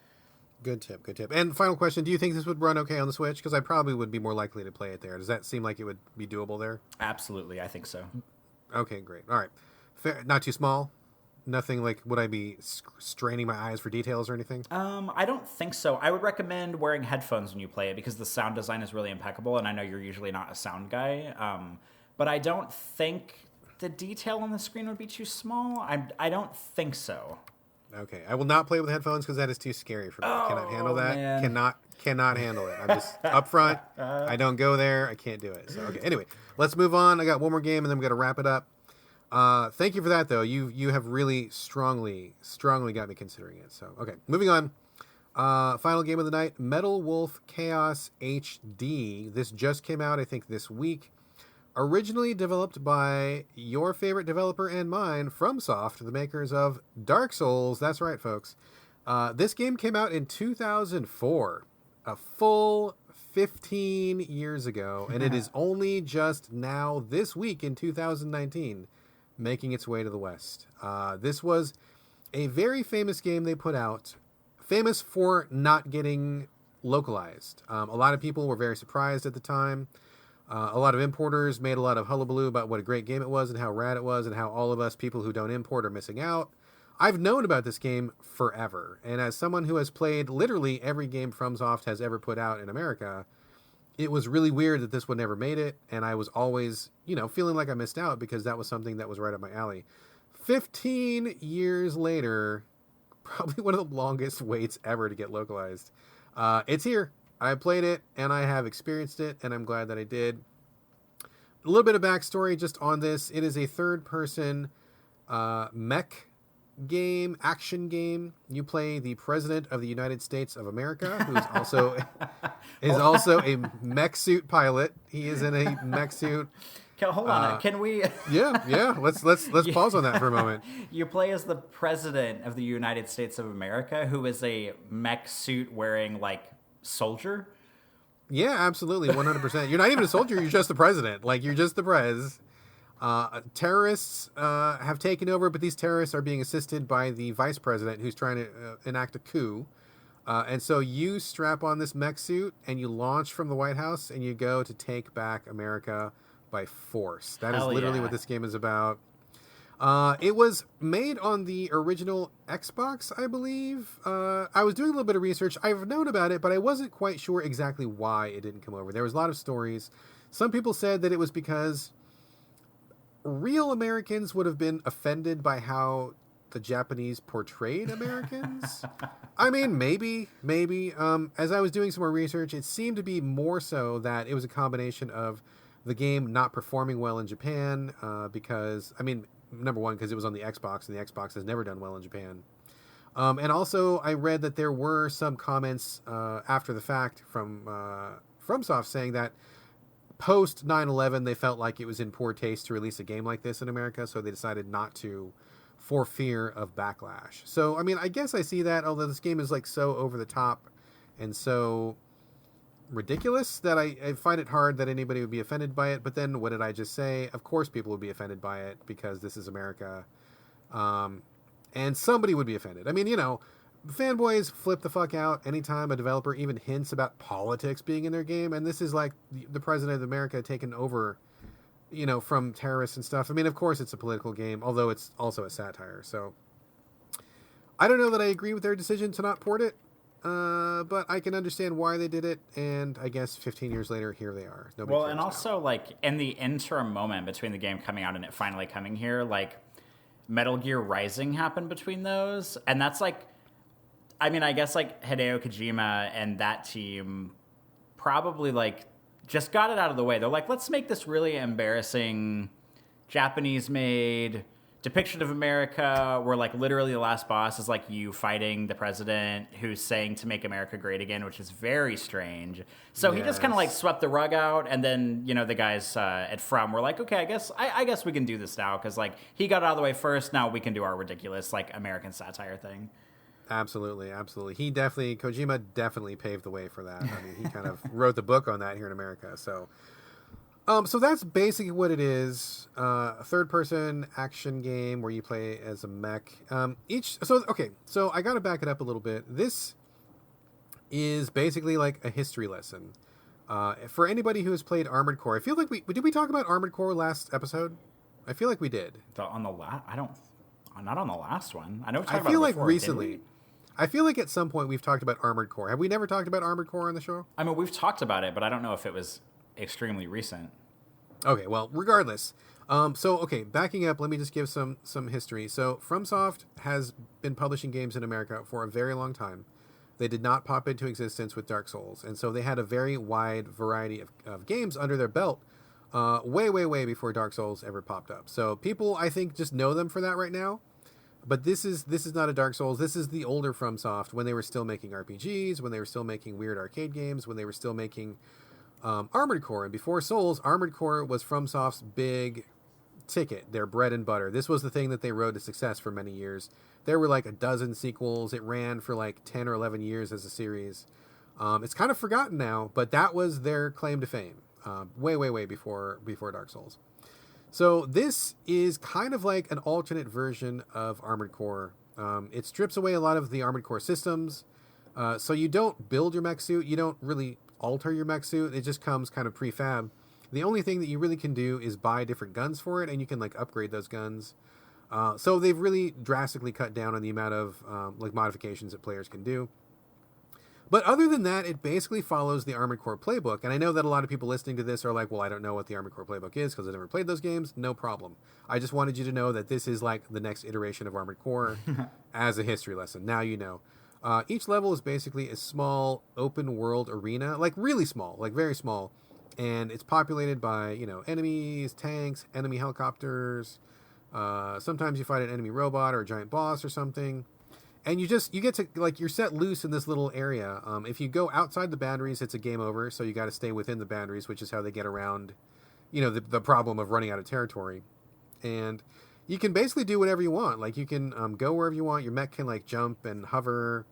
Good tip. And final question, do you think this would run okay on the Switch? Because I probably would be more likely to play it there. Does that seem like it would be doable there? Absolutely, I think so. Okay, great. All right. Fair, not too small? Nothing like, would I be straining my eyes for details or anything? I don't think so. I would recommend wearing headphones when you play it because the sound design is really impeccable, and I know you're usually not a sound guy. But I don't think the detail on the screen would be too small. I don't think so. Okay, I will not play with headphones because that is too scary for me. I cannot handle that. Man. Cannot handle it. I'm just up front. I don't go there. I can't do it. So okay. Anyway, let's move on. I got one more game and then we got to wrap it up. Thank you for that though. You have really strongly got me considering it. So okay, moving on. Final game of the night, Metal Wolf Chaos HD. This just came out, I think, this week. Originally developed by your favorite developer and mine, FromSoft, the makers of Dark Souls. That's right, folks. This game came out in 2004, a full 15 years ago, and it is only just now, this week in 2019, making its way to the West. This was a very famous game they put out, famous for not getting localized. A lot of people were very surprised at the time. A lot of importers made a lot of hullabaloo about what a great game it was and how rad it was and how all of us people who don't import are missing out. I've known about this game forever, and as someone who has played literally every game FromSoft has ever put out in America, it was really weird that this one never made it, and I was always, feeling like I missed out because that was something that was right up my alley. 15 years later, probably one of the longest waits ever to get localized. It's here. I played it, and I have experienced it, and I'm glad that I did. A little bit of backstory just on this. It is a third-person mech game, action game. You play the President of the United States of America, who is also a mech suit pilot. He is in a mech suit. Hold on, can we? Yeah. Let's pause on that for a moment. You play as the President of the United States of America, who is a mech suit wearing soldier. Yeah, absolutely, 100%. You're not even a soldier. You're just the president. You're just the prez. Terrorists have taken over, but these terrorists are being assisted by the vice president, who's trying to enact a coup. And so you strap on this mech suit and you launch from the White House and you go to take back America by force. That is literally what this game is about. It was made on the original Xbox, I believe. I was doing a little bit of research. I've known about it, but I wasn't quite sure exactly why it didn't come over. There was a lot of stories. Some people said that it was because real Americans would have been offended by how the Japanese portrayed Americans. I mean, maybe. As I was doing some more research, it seemed to be more so that it was a combination of the game not performing well in Japan, because, number one, because it was on the Xbox, and the Xbox has never done well in Japan. And also, I read that there were some comments after the fact from FromSoft saying that post 9/11, they felt like it was in poor taste to release a game like this in America, so they decided not to, for fear of backlash. So, I guess I see that, although this game is so over the top and so ridiculous that I find it hard that anybody would be offended by it. But then what did I just say? Of course people would be offended by it because this is America. And somebody would be offended. Fanboys flip the fuck out anytime a developer even hints about politics being in their game. And this is the President of America taken over, from terrorists and stuff. Of course it's a political game, although it's also a satire. So I don't know that I agree with their decision to not port it. But I can understand why they did it, and I guess 15 years later, here they are. Nobody cares and also, in the interim moment between the game coming out and it finally coming here, Metal Gear Rising happened between those, and that's I guess Hideo Kojima and that team probably just got it out of the way. They're let's make this really embarrassing Japanese-made depiction of America where literally the last boss is you fighting the president who's saying to make America great again, which is very strange. So he just kind of swept the rug out, and then the guys at From were okay, I guess we can do this now because he got out of the way first. Now we can do our ridiculous American satire thing. Absolutely. Kojima definitely paved the way for that. He kind of wrote the book on that here in America. So that's basically what it is. A third-person action game where you play as a mech. So I got to back it up a little bit. This is basically a history lesson. For anybody who has played Armored Core, I feel like did we talk about Armored Core last episode? I feel like we did. Not on the last one. I know we talked about it before, recently. I feel like at some point we've talked about Armored Core. Have we never talked about Armored Core on the show? We've talked about it, but I don't know if it was extremely recent. Okay, well, regardless, So okay, backing up, let me just give some history. So FromSoft has been publishing games in America for a very long time. They did not pop into existence with Dark Souls, and so they had a very wide variety of games under their belt, way before Dark Souls ever popped up. So people, I think, just know them for that right now. But this is not a Dark Souls. This is the older FromSoft when they were still making RPGs, when they were still making weird arcade games, when they were still making Armored Core. And before Souls, Armored Core was FromSoft's big ticket, their bread and butter. This was the thing that they rode to success for many years. There were like a dozen sequels. It ran for like 10 or 11 years as a series. It's kind of forgotten now, but that was their claim to fame, way before Dark Souls. So this is kind of like an alternate version of Armored Core. It strips away a lot of the Armored Core systems. So you don't build your mech suit. You don't really alter your mech suit. It just comes kind of prefab. The only thing that you really can do is buy different guns for it, and you can like upgrade those guns. So they've really drastically cut down on the amount of like modifications that players can do. But other than that, it basically follows the Armored Core playbook. And I know that a lot of people listening to this are like, well, I don't know what the Armored Core playbook is because I've never played those games. No problem. I just wanted you to know that this is like the next iteration of Armored Core as a history lesson. Now you know. Each level is basically a small open world arena, like really small, like very small. And it's populated by, enemies, tanks, enemy helicopters. Sometimes you fight an enemy robot or a giant boss or something. And you get to, like, you're set loose in this little area. If you go outside the boundaries, it's a game over. So you got to stay within the boundaries, which is how they get around, the problem of running out of territory. And you can basically do whatever you want. Like, you can go wherever you want. Your mech can, like, jump and hover.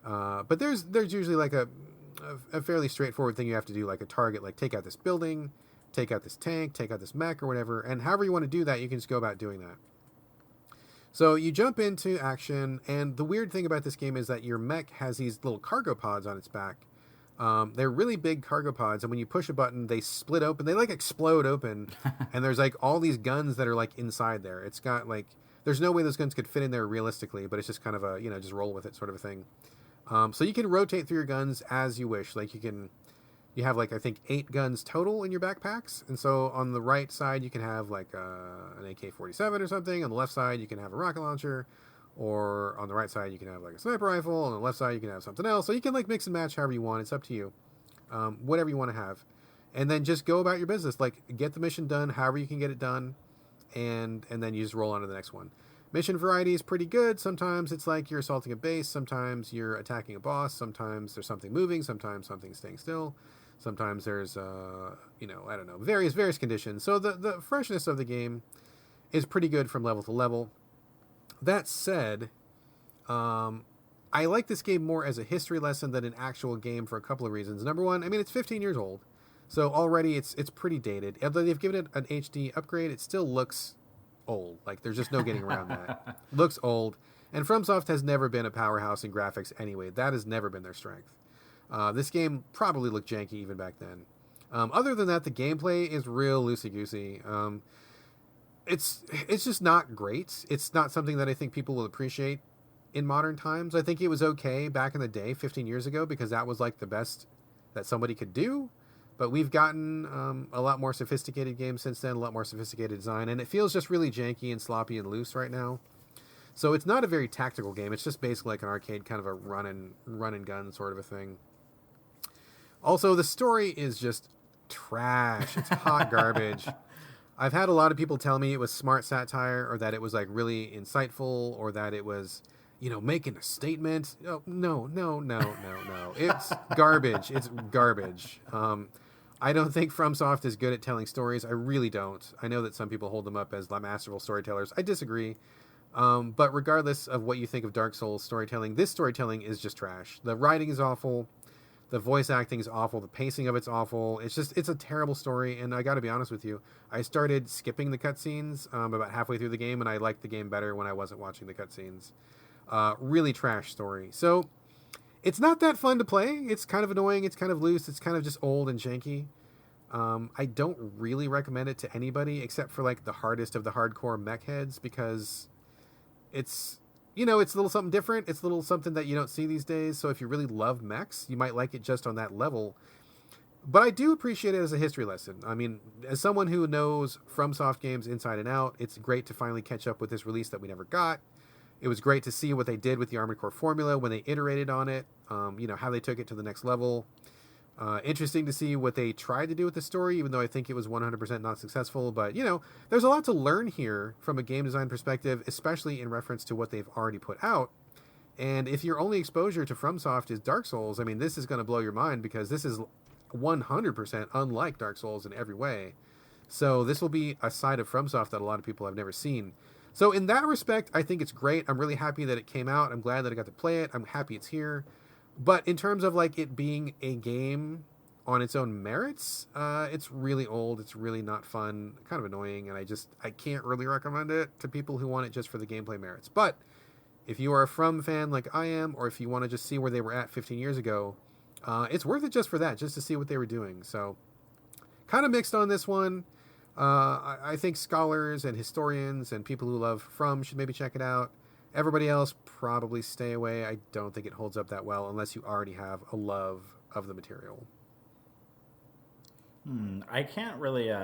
But there's usually, like, a fairly straightforward thing you have to do, like a target, like take out this building, take out this tank, take out this mech or whatever. And however you want to do that, you can just go about doing that. So you jump into action, and the weird thing about this game is that your mech has these little cargo pods on its back. They're really big cargo pods, and when you push a button, they split open. They, like, explode open, and there's, like, all these guns that are, like, inside there. It's got, like... There's no way those guns could fit in there realistically, but it's just kind of a, just roll with it sort of a thing. So you can rotate through your guns as you wish. Like, you have, like, I think 8 guns total in your backpacks. And so on the right side, you can have, like, an AK-47 or something. On the left side, you can have a rocket launcher. Or on the right side, you can have, like, a sniper rifle. On the left side, you can have something else. So you can, like, mix and match however you want. It's up to you. Whatever you want to have. And then just go about your business. Like, get the mission done however you can get it done. And then you just roll on to the next one. Mission variety is pretty good. Sometimes it's like you're assaulting a base. Sometimes you're attacking a boss. Sometimes there's something moving. Sometimes something's staying still. Sometimes there's, I don't know, various conditions. So the freshness of the game is pretty good from level to level. That said, I like this game more as a history lesson than an actual game for a couple of reasons. Number one, I mean, it's 15 years old. So already it's pretty dated. Although they've given it an HD upgrade, it still looks old. Like, there's just no getting around that. Looks old. And FromSoft has never been a powerhouse in graphics anyway. That has never been their strength. This game probably looked janky even back then. Other than that, the gameplay is real loosey-goosey. It's just not great. It's not something that I think people will appreciate in modern times. I think it was okay back in the day, 15 years ago, because that was like the best that somebody could do. But we've gotten a lot more sophisticated games since then, a lot more sophisticated design, and it feels just really janky and sloppy and loose right now. So it's not a very tactical game. It's just basically like an arcade, kind of a run and gun sort of a thing. Also, the story is just trash. It's hot garbage. I've had a lot of people tell me it was smart satire, or that it was like really insightful, or that it was, making a statement. Oh, no. It's garbage. It's garbage. I don't think FromSoft is good at telling stories. I really don't. I know that some people hold them up as masterful storytellers. I disagree. But regardless of what you think of Dark Souls storytelling, this storytelling is just trash. The writing is awful. The voice acting is awful. The pacing of it's awful. It's a terrible story. And I got to be honest with you, I started skipping the cutscenes about halfway through the game, and I liked the game better when I wasn't watching the cutscenes. Really trash story. So it's not that fun to play. It's kind of annoying. It's kind of loose. It's kind of just old and janky. I don't really recommend it to anybody except for like the hardest of the hardcore mech heads, because it's a little something different. It's a little something that you don't see these days. So if you really love mechs, you might like it just on that level. But I do appreciate it as a history lesson. I mean, as someone who knows FromSoft games inside and out, it's great to finally catch up with this release that we never got. It was great to see what they did with the Armored Core formula when they iterated on it, how they took it to the next level. Interesting to see what they tried to do with the story, even though I think it was 100% not successful. But, there's a lot to learn here from a game design perspective, especially in reference to what they've already put out. And if your only exposure to FromSoft is Dark Souls, I mean, this is going to blow your mind because this is 100% unlike Dark Souls in every way. So this will be a side of FromSoft that a lot of people have never seen. So in that respect, I think it's great. I'm really happy that it came out. I'm glad that I got to play it. I'm happy it's here. But in terms of like it being a game on its own merits, it's really old. It's really not fun, kind of annoying, and I can't really recommend it to people who want it just for the gameplay merits. But if you are a From fan like I am, or if you want to just see where they were at 15 years ago, it's worth it just for that, just to see what they were doing. So kind of mixed on this one. I think scholars and historians and people who love From should maybe check it out. Everybody else, probably stay away. I don't think it holds up that well unless you already have a love of the material. I can't really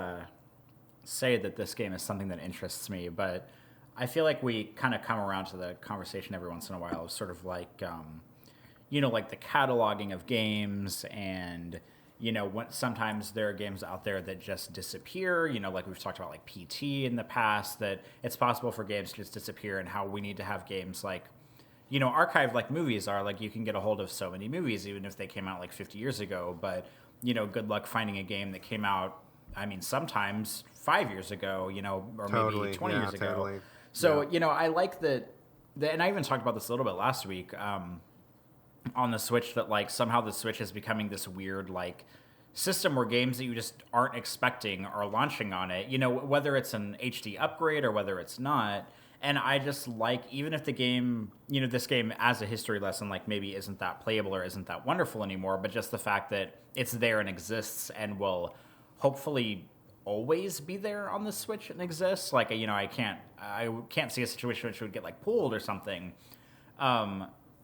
say that this game is something that interests me, but I feel like we kind of come around to the conversation every once in a while of sort of like, like the cataloging of games and... sometimes there are games out there that just disappear, like we've talked about like PT in the past, that it's possible for games to just disappear, and how we need to have games like, archived like movies are. Like you can get a hold of so many movies, even if they came out like 50 years ago, but, good luck finding a game that came out, I mean, sometimes 5 years ago, or Totally. maybe 20 years ago. Totally. So, I like that, and I even talked about this a little bit last week, on the Switch, that like somehow the Switch is becoming this weird like system where games that you just aren't expecting are launching on it, whether it's an HD upgrade or whether it's not. And I just like, even if the game, this game as a history lesson, like maybe isn't that playable or isn't that wonderful anymore, but just the fact that it's there and exists and will hopefully always be there on the Switch and exists. Like, I can't see a situation which would get like pulled or something.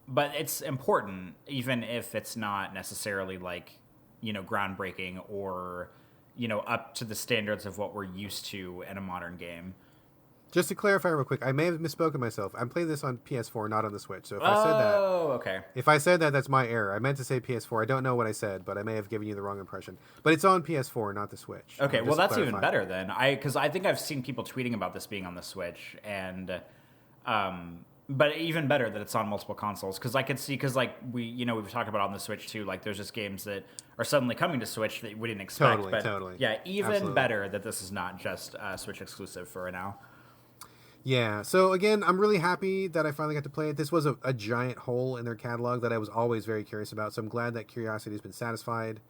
But it's important, even if it's not necessarily like, groundbreaking or, up to the standards of what we're used to in a modern game. Just to clarify real quick, I may have misspoken myself. I'm playing this on PS4, not on the Switch. So if I said that... Oh, okay. If I said that, that's my error. I meant to say PS4. I don't know what I said, but I may have given you the wrong impression. But it's on PS4, not the Switch. Okay, well, that's even better then. Because I think I've seen people tweeting about this being on the Switch, and... but even better that it's on multiple consoles, because I could see, because like we've talked about on the Switch too, like there's just games that are suddenly coming to Switch that we didn't expect. Totally. Yeah, even Absolutely. better that this is not just Switch exclusive for right now. Yeah, so again, I'm really happy that I finally got to play it. This was a giant hole in their catalog that I was always very curious about, so I'm glad that curiosity has been satisfied,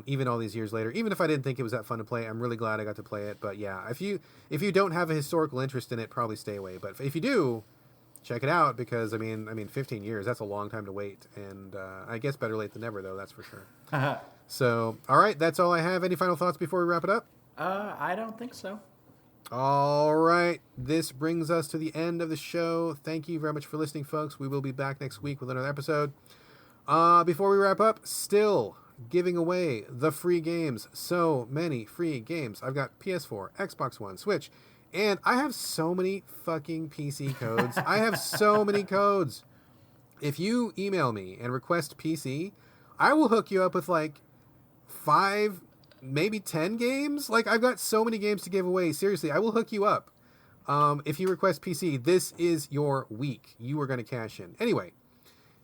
even all these years later. Even if I didn't think it was that fun to play, I'm really glad I got to play it. But yeah, if you don't have a historical interest in it, probably stay away. But if you do, check it out, because I mean 15 years, that's a long time to wait, and I guess better late than never, though, that's for sure. So all right, that's all I have. Any final thoughts before we wrap it up? I don't think so. All right, this brings us to the end of the show. Thank you very much for listening, folks. We will be back next week with another episode. Before we wrap up, still giving away the free games. So many free games. I've got PS4, Xbox One, Switch, and I have so many fucking PC codes. I have so many codes. If you email me and request PC, I will hook you up with like 5, maybe 10 games. Like, I've got so many games to give away. Seriously, I will hook you up. If you request PC, this is your week. You are going to cash in. Anyway,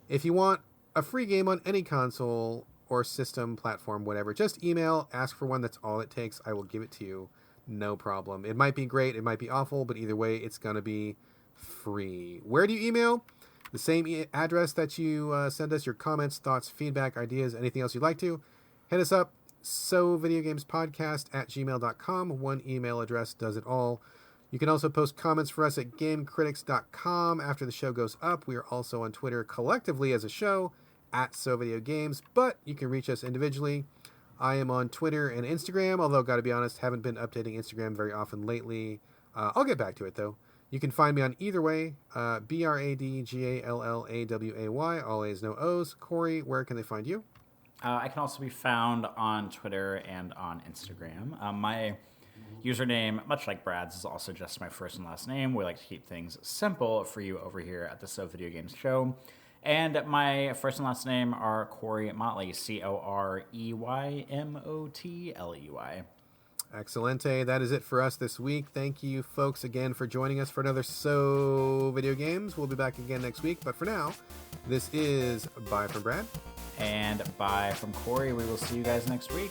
if you want a free game on any console or system, platform, whatever, just email, ask for one. That's all it takes. I will give it to you. No problem. It might be great. It might be awful, but either way, it's going to be free. Where do you email? The same address that you send us your comments, thoughts, feedback, ideas, anything else you'd like to. Hit us up, sovideogamespodcast@gmail.com. One email address does it all. You can also post comments for us at gamecritics.com after the show goes up. We are also on Twitter collectively as a show at SoVideoGames, but you can reach us individually. I am on Twitter and Instagram, although, gotta be honest, haven't been updating Instagram very often lately. I'll get back to it, though. You can find me on either way, BradGallaway, all A's, no O's. Corey, where can they find you? I can also be found on Twitter and on Instagram. My username, much like Brad's, is also just my first and last name. We like to keep things simple for you over here at the So Video Games Show. And my first and last name are Corey Motley, Coreymottley. Excelente. That is it for us this week. Thank you, folks, again for joining us for another So Video Games. We'll be back again next week. But for now, this is bye from Brad. And bye from Corey. We will see you guys next week.